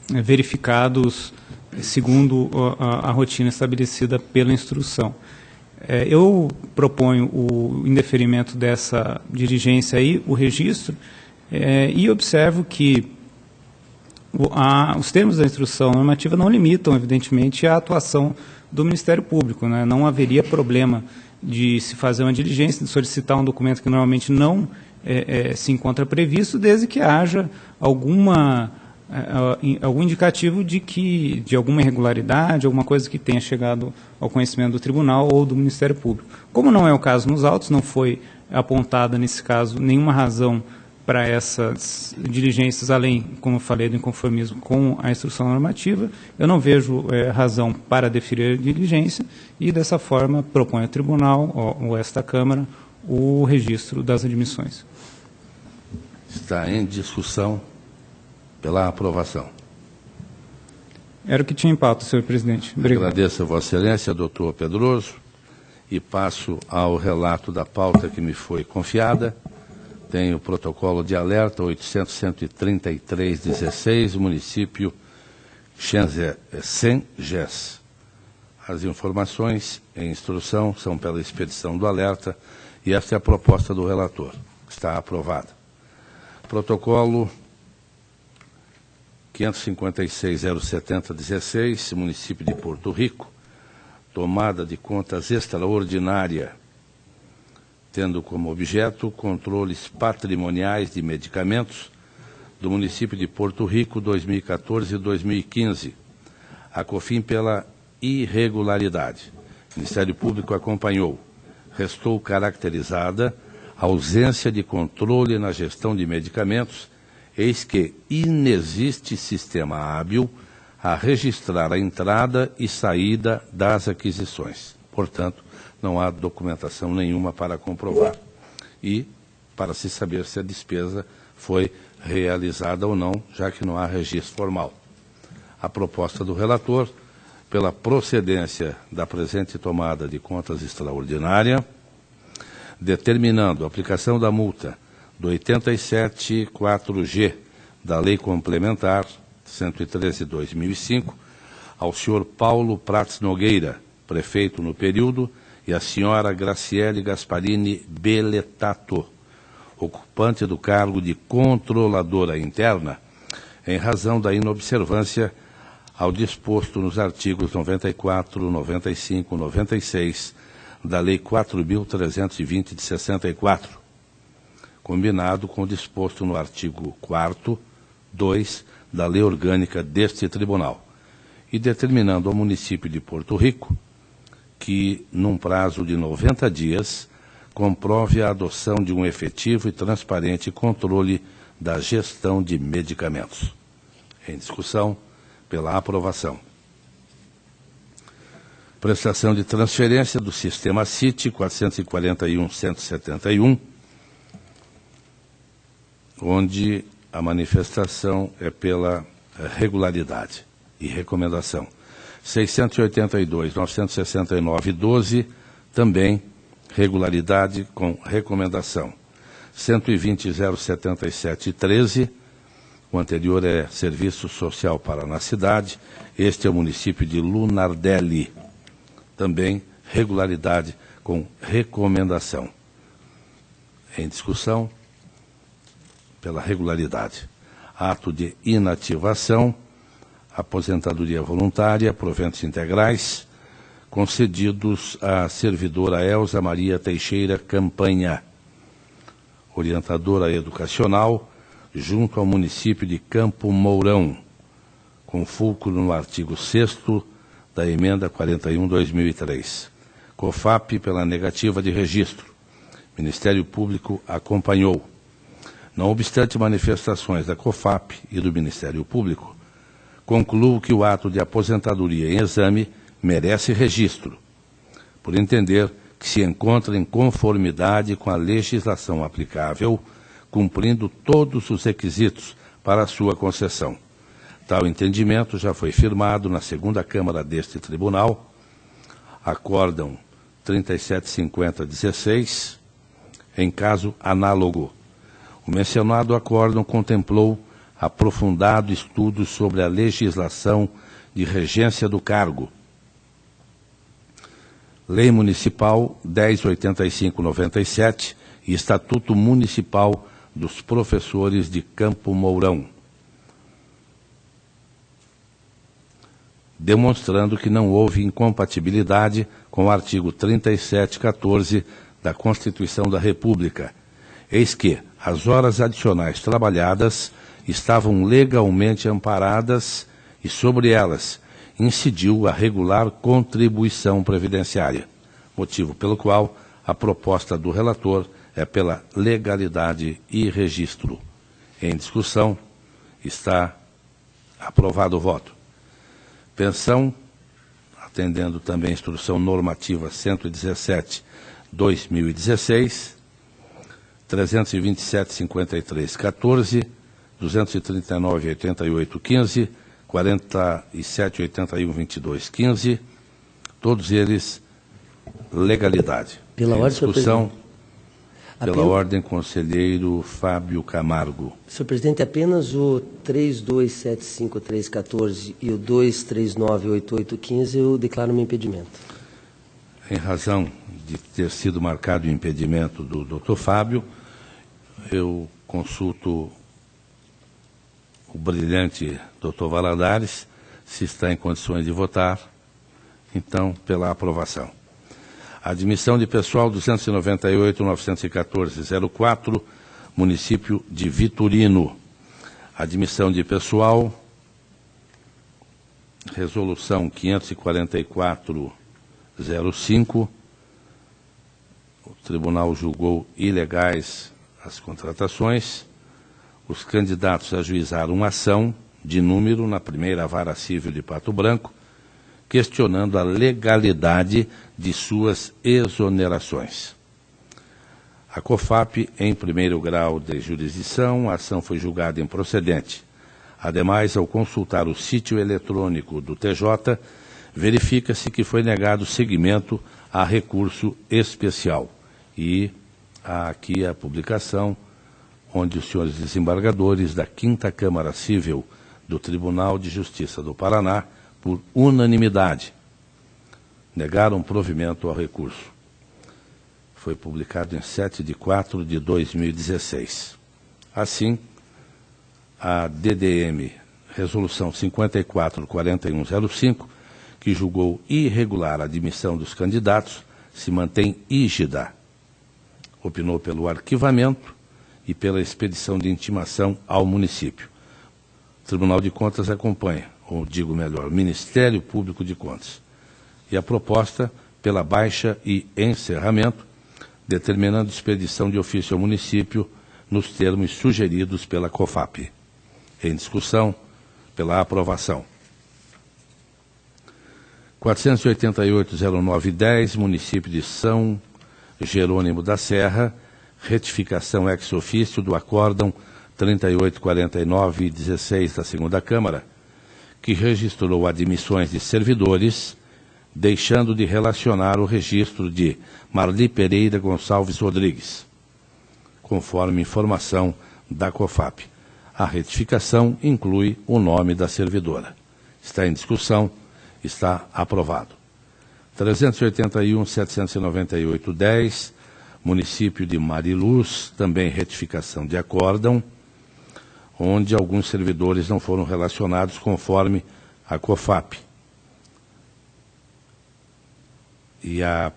verificados segundo a rotina estabelecida pela instrução. Eu proponho o indeferimento dessa diligência aí, o registro, e observo que os termos da instrução normativa não limitam, evidentemente, a atuação do Ministério Público, né? Não haveria problema de se fazer uma diligência, de solicitar um documento que normalmente não se encontra previsto, desde que haja algum indicativo de alguma irregularidade, alguma coisa que tenha chegado ao conhecimento do tribunal ou do Ministério Público. Como não é o caso nos autos, não foi apontada nesse caso nenhuma razão para essas diligências, além, como eu falei, do inconformismo com a instrução normativa, eu não vejo razão para deferir a diligência e, dessa forma, proponho ao tribunal, ou esta Câmara, o registro das admissões. Está em discussão pela aprovação. Era o que tinha em pauta, senhor presidente. Obrigado. Agradeço a Vossa Excelência, doutor Pedroso, e passo ao relato da pauta que me foi confiada. Tem o protocolo de alerta 800-133-16, município Xengés. As informações em instrução são pela expedição do alerta e esta é a proposta do relator. Está aprovada. Protocolo 556-070-16, município de Porto Rico, tomada de contas extraordinária, tendo como objeto controles patrimoniais de medicamentos do município de Porto Rico 2014 e 2015, a COFIN pela irregularidade. O Ministério Público acompanhou. Restou caracterizada a ausência de controle na gestão de medicamentos, eis que inexiste sistema hábil a registrar a entrada e saída das aquisições. Portanto, não há documentação nenhuma para comprovar. E para se saber se a despesa foi realizada ou não, já que não há registro formal. A proposta do relator, pela procedência da presente tomada de contas extraordinária, determinando a aplicação da multa do 87.4G da Lei Complementar 113/2005 ao senhor Paulo Prats Nogueira, prefeito no período, e a senhora Graciele Gasparini Beletato, ocupante do cargo de controladora interna, em razão da inobservância ao disposto nos artigos 94, 95, 96 da Lei 4.320 de 64, combinado com o disposto no artigo 4º, 2 da Lei Orgânica deste Tribunal, e determinando ao município de Porto Rico que, num prazo de 90 dias, comprove a adoção de um efetivo e transparente controle da gestão de medicamentos. Em discussão, pela aprovação. Prestação de transferência do sistema CIT 441.171, onde a manifestação é pela regularidade e recomendação. 682.969.12, também regularidade com recomendação. 120.077.13, o anterior é Serviço Social para na cidade, este é o município de Lunardelli, também regularidade com recomendação. Em discussão, pela regularidade. Ato de inativação, aposentadoria voluntária, proventos integrais, concedidos à servidora Elza Maria Teixeira Campanha, orientadora educacional, junto ao município de Campo Mourão, com fulcro no artigo 6º da emenda 41/2003. COFAP pela negativa de registro. Ministério Público acompanhou. Não obstante manifestações da COFAP e do Ministério Público, concluo que o ato de aposentadoria em exame merece registro, por entender que se encontra em conformidade com a legislação aplicável, cumprindo todos os requisitos para a sua concessão. Tal entendimento já foi firmado na segunda Câmara deste Tribunal, Acórdão 3750-16, em caso análogo. O mencionado acórdão contemplou aprofundado estudo sobre a legislação de regência do cargo, Lei Municipal 1085/97 e Estatuto Municipal dos Professores de Campo Mourão, demonstrando que não houve incompatibilidade com o artigo 3714 da Constituição da República, eis que as horas adicionais trabalhadas estavam legalmente amparadas e sobre elas incidiu a regular contribuição previdenciária, motivo pelo qual a proposta do relator é pela legalidade e registro. Em discussão, está aprovado o voto. Pensão, atendendo também a Instrução Normativa 117/2016, 327.53.14, 239.88.15, 47.81.22.15, todos eles legalidade. Pela ordem, discussão, pela ordem, conselheiro Fábio Camargo. Senhor presidente, apenas o 3275.314 e o 239.88.15 eu declaro meu impedimento. Em razão de ter sido marcado o impedimento do Dr. Fábio, eu consulto o brilhante Dr. Valadares, se está em condições de votar, então, pela aprovação. Admissão de pessoal 298.914.04, município de Vitorino. Admissão de pessoal, resolução 544.05, o tribunal julgou ilegais as contratações. Os candidatos ajuizaram uma ação de número na primeira vara civil de Pato Branco, questionando a legalidade de suas exonerações. A COFAP, em primeiro grau de jurisdição, a ação foi julgada improcedente. Ademais, ao consultar o sítio eletrônico do TJ, verifica-se que foi negado seguimento a recurso especial. E há aqui a publicação onde os senhores desembargadores da 5ª Câmara Civil do Tribunal de Justiça do Paraná, por unanimidade, negaram provimento ao recurso. Foi publicado em 7/4/2016. Assim, a DDM, Resolução 54.4105, que julgou irregular a admissão dos candidatos, se mantém rígida. Opinou pelo arquivamento e pela expedição de intimação ao município. O Tribunal de Contas acompanha, ou digo melhor, o Ministério Público de Contas. E a proposta pela baixa e encerramento, determinando expedição de ofício ao município nos termos sugeridos pela COFAP. Em discussão, pela aprovação. 488.09.10, município de São Jerônimo da Serra, retificação ex ofício do acórdão 3849/16 da segunda Câmara, que registrou admissões de servidores, deixando de relacionar o registro de Marli Pereira Gonçalves Rodrigues, conforme informação da COFAP. A retificação inclui o nome da servidora. Está em discussão, está aprovado. 381.798.10, município de Mariluz, também retificação de acórdão, onde alguns servidores não foram relacionados conforme a COFAP. E a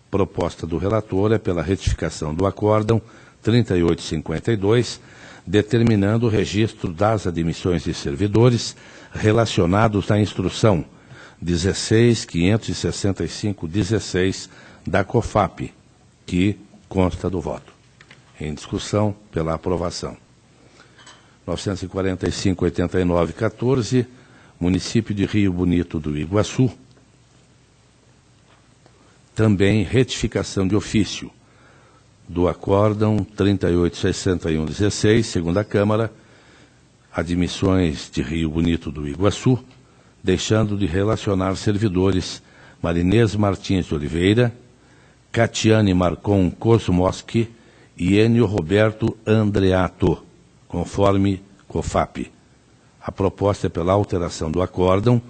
proposta do relator é pela retificação do acórdão 3852, determinando o registro das admissões de servidores relacionados à instrução 16.565/16 da COFAP, que consta do voto. Em discussão, pela aprovação. 945.89.14, município de Rio Bonito do Iguaçu, também retificação de ofício do acórdão 3861/16, segunda Câmara, admissões de Rio Bonito do Iguaçu, deixando de relacionar servidores Marinês Martins de Oliveira, Catiane Marcon Kosmoski e Enio Roberto Andreato, conforme COFAP. A proposta é pela alteração do acórdão,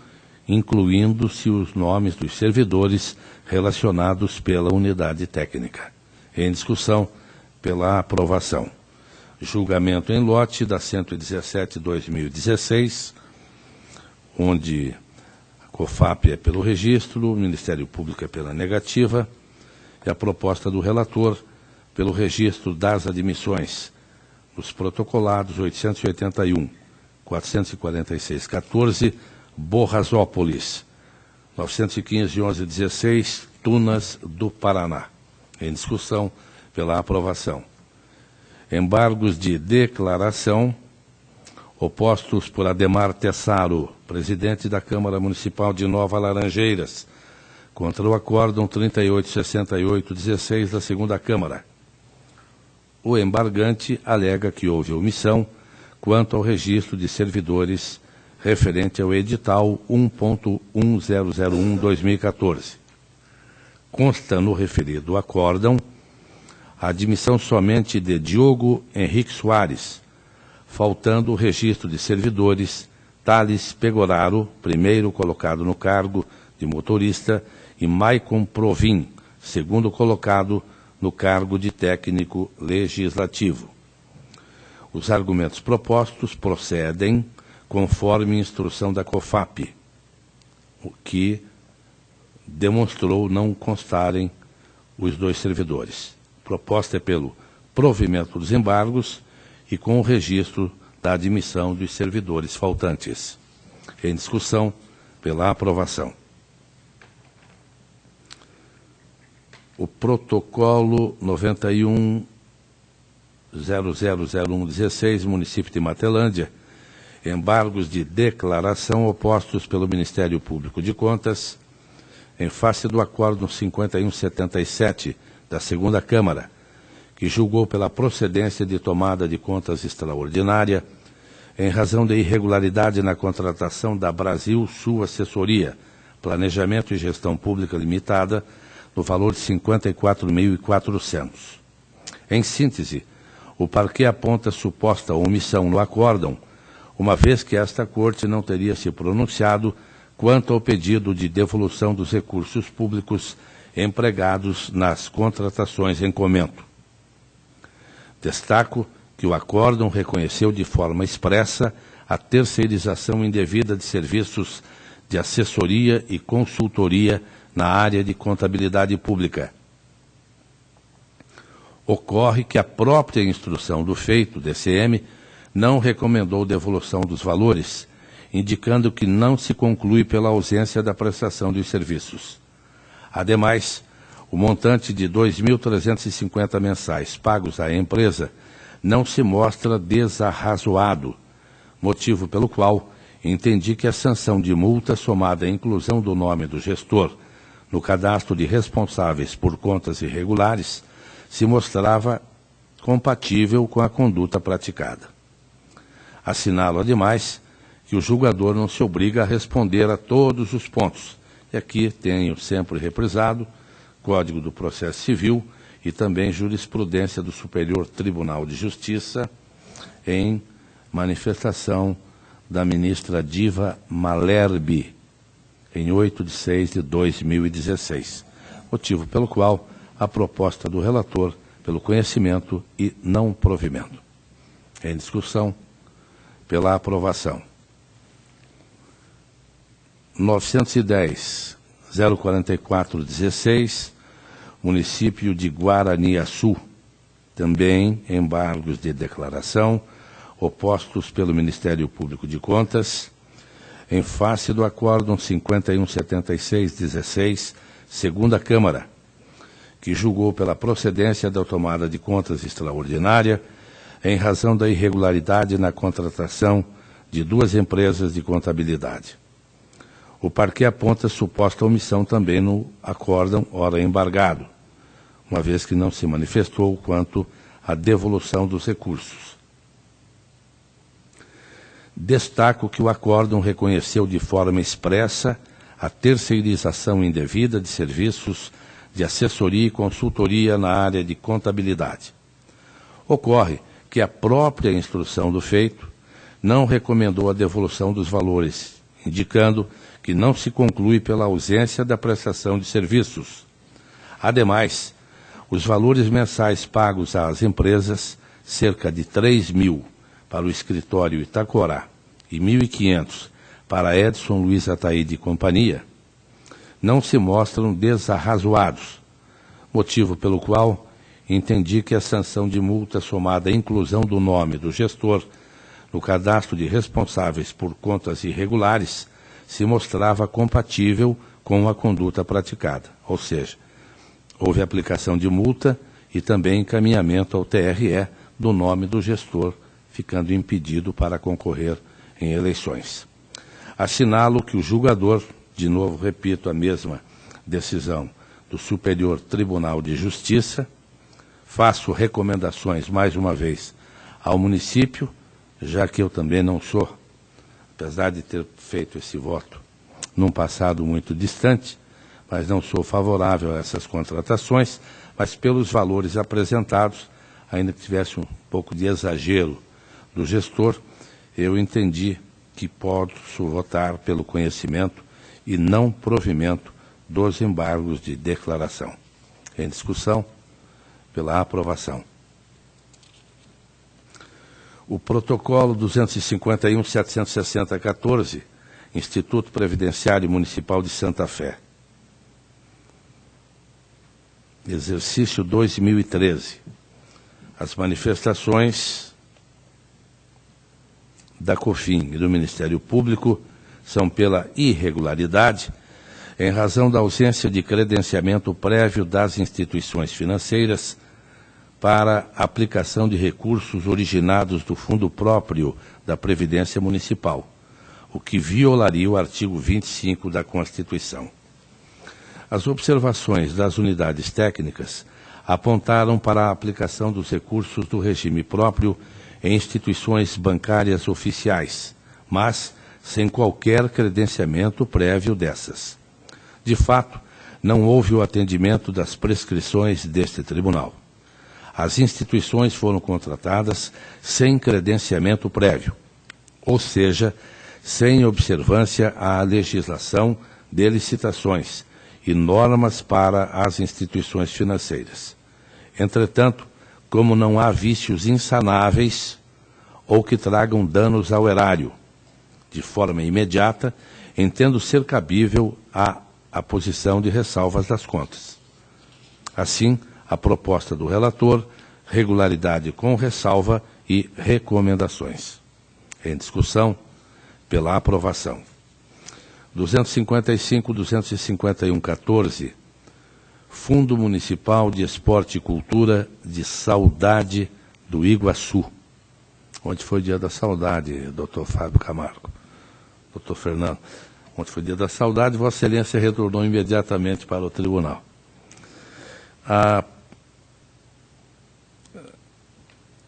incluindo-se os nomes dos servidores relacionados pela unidade técnica. Em discussão, pela aprovação. Julgamento em lote da 117/2016, onde a COFAP é pelo registro, o Ministério Público é pela negativa, e a proposta do relator pelo registro das admissões, os protocolados 881, 446-14, Borrasópolis, 915-11-16, Tunas do Paraná. Em discussão, pela aprovação. Embargos de declaração opostos por Ademar Tessaro, presidente da Câmara Municipal de Nova Laranjeiras, contra o acórdão 3868-16 da segunda Câmara. O embargante alega que houve omissão quanto ao registro de servidores referente ao edital 1.1001/2014. Consta no referido acórdão a admissão somente de Diogo Henrique Soares, faltando o registro de servidores Thales Pegoraro, primeiro colocado no cargo de motorista, e Maicon Provin, segundo colocado no cargo de técnico legislativo. Os argumentos propostos procedem conforme instrução da COFAP, o que demonstrou não constarem os dois servidores. A proposta é pelo provimento dos embargos e com o registro da admissão dos servidores faltantes. Em discussão, pela aprovação. O protocolo 91.000116, município de Matelândia, embargos de declaração opostos pelo Ministério Público de Contas, em face do acórdão 5177 da segunda Câmara, que julgou pela procedência de tomada de contas extraordinária, em razão de irregularidade na contratação da Brasil Sul Assessoria, Planejamento e Gestão Pública Limitada, no valor de R$ 54.400. Em síntese, o parquê aponta suposta omissão no acórdão, uma vez que esta Corte não teria se pronunciado quanto ao pedido de devolução dos recursos públicos empregados nas contratações em comento. Destaco que o acórdão reconheceu de forma expressa a terceirização indevida de serviços de assessoria e consultoria na área de contabilidade pública. Ocorre que a própria instrução do feito, DCM, não recomendou devolução dos valores, indicando que não se conclui pela ausência da prestação dos serviços. Ademais, o montante de R$ 2.350 mensais pagos à empresa não se mostra desarrazoado, motivo pelo qual entendi que a sanção de multa somada à inclusão do nome do gestor no cadastro de responsáveis por contas irregulares se mostrava compatível com a conduta praticada. Assinalo, ademais, que o julgador não se obriga a responder a todos os pontos. E aqui tenho sempre reprisado Código do Processo Civil e também jurisprudência do Superior Tribunal de Justiça em manifestação da ministra Diva Malherbe, em 8/6/2016, motivo pelo qual a proposta do relator pelo conhecimento e não provimento. Em discussão, pela aprovação. 910.044/16, município de Guaraniaçu, também embargos de declaração opostos pelo Ministério Público de Contas, em face do acórdão 5176-16, segunda Câmara, que julgou pela procedência da tomada de contas extraordinária em razão da irregularidade na contratação de duas empresas de contabilidade. O parquê aponta suposta omissão também no acórdão ora embargado, uma vez que não se manifestou quanto à devolução dos recursos. Destaco que o acórdão reconheceu de forma expressa a terceirização indevida de serviços de assessoria e consultoria na área de contabilidade. Ocorre que a própria instrução do feito não recomendou a devolução dos valores, indicando que não se conclui pela ausência da prestação de serviços. Ademais, os valores mensais pagos às empresas, cerca de 3.000 para o escritório Itacorá e 1.500 para Edson Luiz Ataíde e companhia, não se mostram desarrazoados, motivo pelo qual entendi que a sanção de multa somada à inclusão do nome do gestor no cadastro de responsáveis por contas irregulares se mostrava compatível com a conduta praticada, ou seja, houve aplicação de multa e também encaminhamento ao TRE do nome do gestor, ficando impedido para concorrer em eleições. Assinalo que o julgador, de novo repito a mesma decisão do Superior Tribunal de Justiça, faço recomendações, mais uma vez, ao município, já que eu também não sou, apesar de ter feito esse voto num passado muito distante, mas não sou favorável a essas contratações, mas pelos valores apresentados, ainda que tivesse um pouco de exagero do gestor, eu entendi que posso votar pelo conhecimento e não provimento dos embargos de declaração. Em discussão, pela aprovação. O protocolo 251.760/14, Instituto Previdenciário Municipal de Santa Fé. Exercício 2013. As manifestações da COFIN e do Ministério Público são pela irregularidade, em razão da ausência de credenciamento prévio das instituições financeiras para aplicação de recursos originados do fundo próprio da Previdência Municipal, o que violaria o artigo 25 da Constituição. As observações das unidades técnicas apontaram para a aplicação dos recursos do regime próprio em instituições bancárias oficiais, mas sem qualquer credenciamento prévio dessas. De fato, não houve o atendimento das prescrições deste tribunal. As instituições foram contratadas sem credenciamento prévio, ou seja, sem observância à legislação de licitações e normas para as instituições financeiras. Entretanto, como não há vícios insanáveis ou que tragam danos ao erário, de forma imediata, entendo ser cabível a posição de ressalvas das contas. Assim, a proposta do relator, regularidade com ressalva e recomendações. Em discussão, pela aprovação. 255.251/14, Fundo Municipal de Esporte e Cultura de Saudade do Iguaçu. Ontem foi dia da saudade, doutor Fábio Camargo. Doutor Fernando. Ontem foi dia da saudade, Vossa Excelência retornou imediatamente para o tribunal. A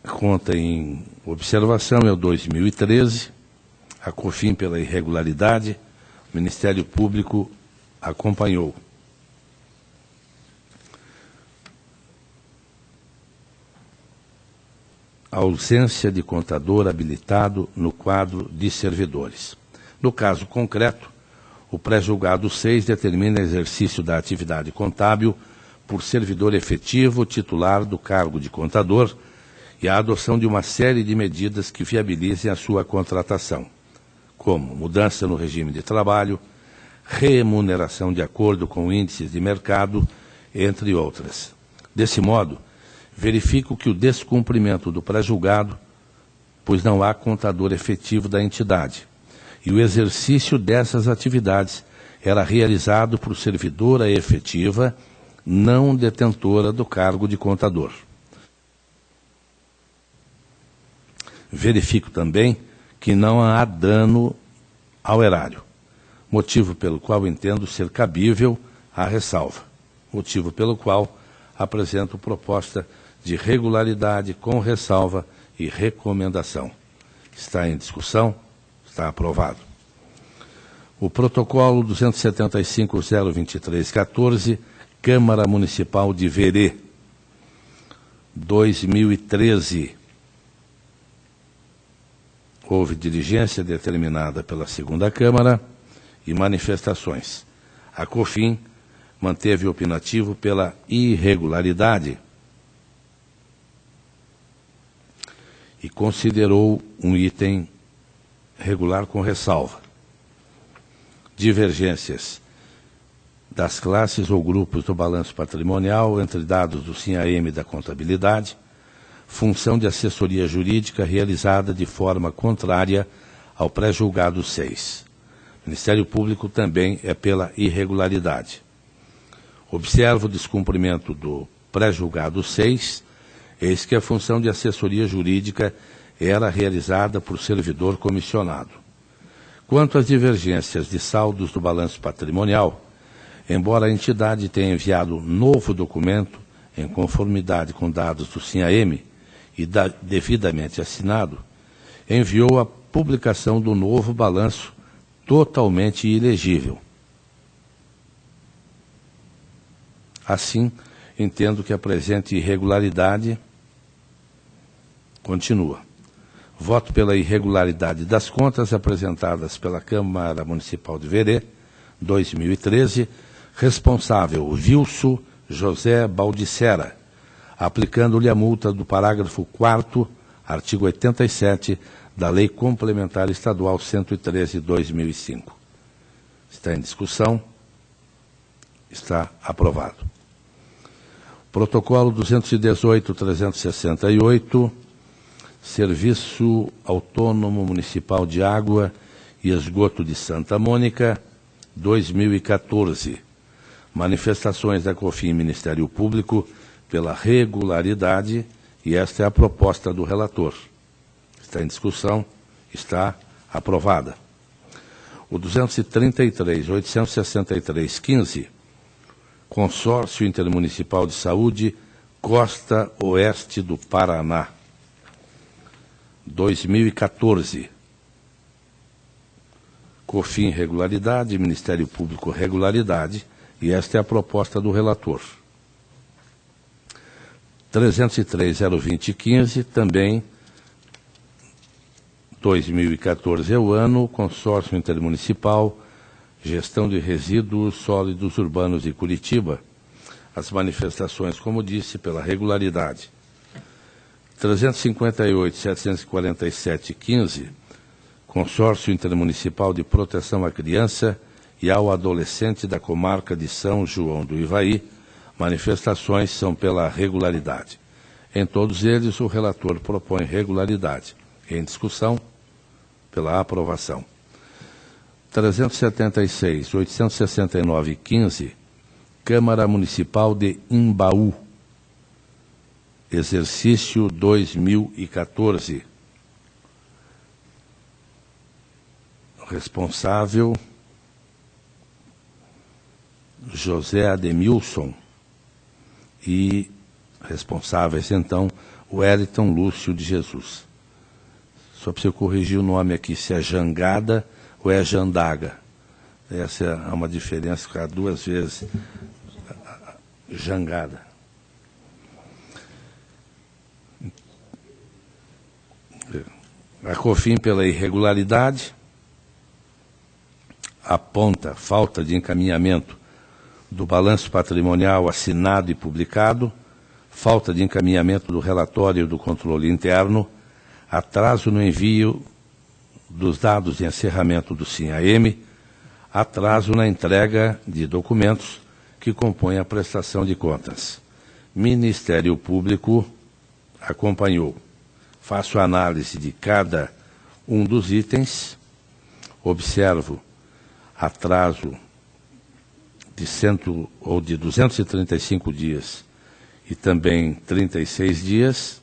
conta em observação é o 2013, a COFIN pela irregularidade, o Ministério Público acompanhou. A ausência de contador habilitado no quadro de servidores. No caso concreto, o pré-julgado 6 determina exercício da atividade contábil por servidor efetivo titular do cargo de contador e a adoção de uma série de medidas que viabilizem a sua contratação, como mudança no regime de trabalho, remuneração de acordo com índices de mercado, entre outras. Desse modo, verifico que o descumprimento do pré-julgado, pois não há contador efetivo da entidade, e o exercício dessas atividades era realizado por servidora efetiva, não detentora do cargo de contador. Verifico também que não há dano ao erário, motivo pelo qual entendo ser cabível a ressalva, motivo pelo qual apresento proposta de regularidade com ressalva e recomendação. Está em discussão, Está aprovado. O protocolo 275.023.14, Câmara Municipal de Verê, 2013. Houve diligência determinada pela segunda Câmara e manifestações. A COFIN manteve opinativo pela irregularidade e considerou um item regular com ressalva. Divergências das classes ou grupos do balanço patrimonial entre dados do SINAEM e da contabilidade, função de assessoria jurídica realizada de forma contrária ao pré-julgado 6. O Ministério Público também é pela irregularidade. Observa o descumprimento do pré-julgado 6, eis que a função de assessoria jurídica era realizada por servidor comissionado. Quanto às divergências de saldos do balanço patrimonial, embora a entidade tenha enviado novo documento em conformidade com dados do SINAEM e devidamente assinado, enviou a publicação do novo balanço totalmente ilegível. Assim, entendo que a presente irregularidade continua. Voto pela irregularidade das contas apresentadas pela Câmara Municipal de Verê, 2013, responsável Vilso José Baldissera, aplicando-lhe a multa do parágrafo 4º, artigo 87, da Lei Complementar Estadual 113/2005. Está em discussão. Está aprovado. Protocolo 218.368, Serviço Autônomo Municipal de Água e Esgoto de Santa Mônica, 2014. Manifestações da COFIN e Ministério Público pela regularidade, e esta é a proposta do relator. Está em discussão, está aprovada. O 233.863.15, Consórcio Intermunicipal de Saúde, Costa Oeste do Paraná, 2014. COFIN regularidade, Ministério Público regularidade, e esta é a proposta do relator. 303.020.15, também 2014 é o ano, Consórcio Intermunicipal, Gestão de Resíduos Sólidos Urbanos de Curitiba. As manifestações, como disse, pela regularidade. 358.747.15, Consórcio Intermunicipal de Proteção à Criança e ao Adolescente da Comarca de São João do Ivaí. Manifestações são pela regularidade. Em todos eles, o relator propõe regularidade. Em discussão, pela aprovação. 376.869.15, Câmara Municipal de Imbaú, exercício 2014. Responsável, José Ademilson, e responsáveis, então, Wellington Lúcio de Jesus. Só para você corrigir o nome aqui, se é Jangada ou é Jandaga. Essa é uma diferença, ficar duas vezes Jangada. A COFIN, pela irregularidade, aponta falta de encaminhamento do balanço patrimonial assinado e publicado, falta de encaminhamento do relatório do controle interno, atraso no envio dos dados de encerramento do SINAEM, atraso na entrega de documentos que compõem a prestação de contas. Ministério Público acompanhou. Faço análise de cada um dos itens, observo atraso de 235 dias e também 36 dias.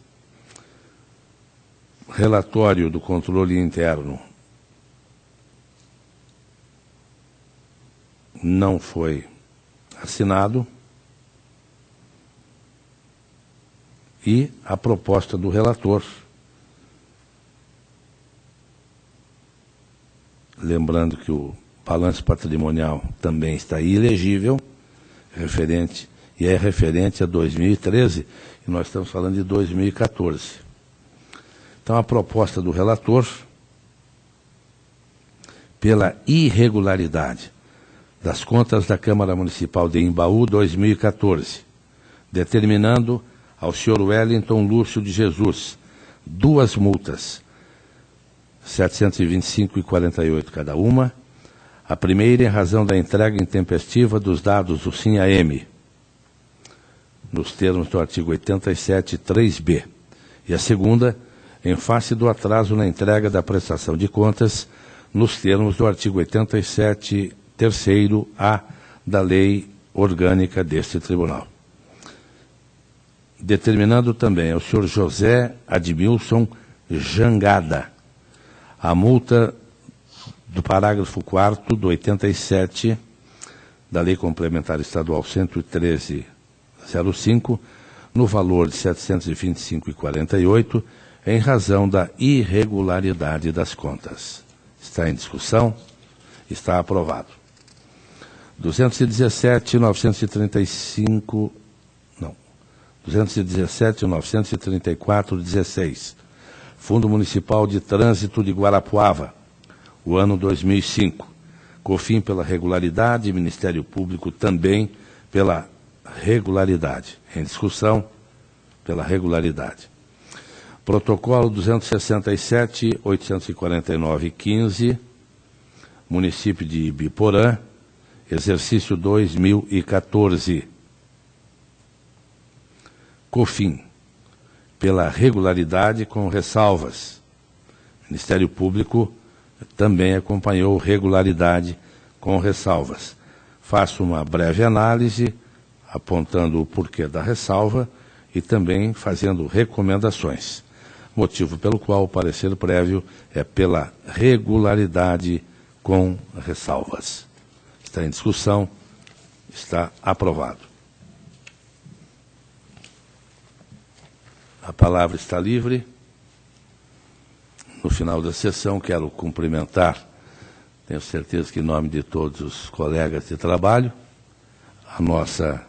Relatório do controle interno não foi assinado e a proposta do relator lembrando que o balanço patrimonial também está ilegível, é referente a 2013, e nós estamos falando de 2014. Então, a proposta do relator, pela irregularidade das contas da Câmara Municipal de Embaú 2014, determinando ao senhor Wellington Lúcio de Jesus 2 multas, 725,48 cada uma. A primeira em razão da entrega intempestiva dos dados do SINAM, nos termos do artigo 87, 3b. E a segunda, em face do atraso na entrega da prestação de contas, nos termos do artigo 87, 3º-A da Lei Orgânica deste Tribunal. Determinando também ao senhor José Admilson Jangada a multa do parágrafo 4º do 87 da Lei Complementar Estadual 113/05, no valor de 725,48, em razão da irregularidade das contas. Está em discussão? Está aprovado. 217.934/16. Fundo Municipal de Trânsito de Guarapuava, o ano 2005. COFIN pela regularidade, Ministério Público também pela regularidade. Em discussão, pela regularidade. Protocolo 267.849/15, município de Ibiporã, exercício 2014. COFIN, pela regularidade com ressalvas. Ministério Público também acompanhou regularidade com ressalvas. Faço uma breve análise, apontando o porquê da ressalva e também fazendo recomendações. Motivo pelo qual o parecer prévio é pela regularidade com ressalvas. Está em discussão, está aprovado. A palavra está livre. No final da sessão, quero cumprimentar, tenho certeza que em nome de todos os colegas de trabalho, a nossa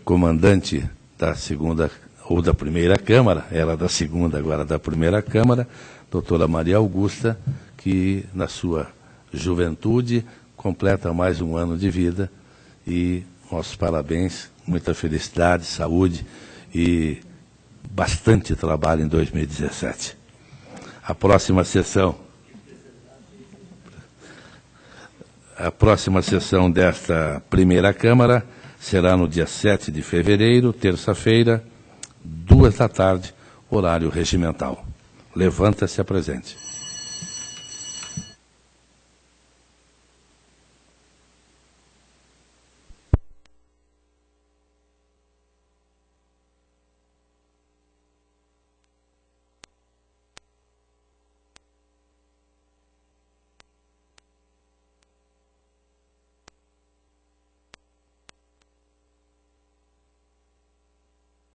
comandante da segunda ou da primeira Câmara, ela da segunda, agora da primeira Câmara, doutora Maria Augusta, que na sua juventude completa mais um ano de vida, e nossos parabéns, muita felicidade, saúde e bastante trabalho em 2017. A próxima sessão desta primeira Câmara será no dia 7 de fevereiro, terça-feira, 14h, horário regimental. Levanta-se a presente.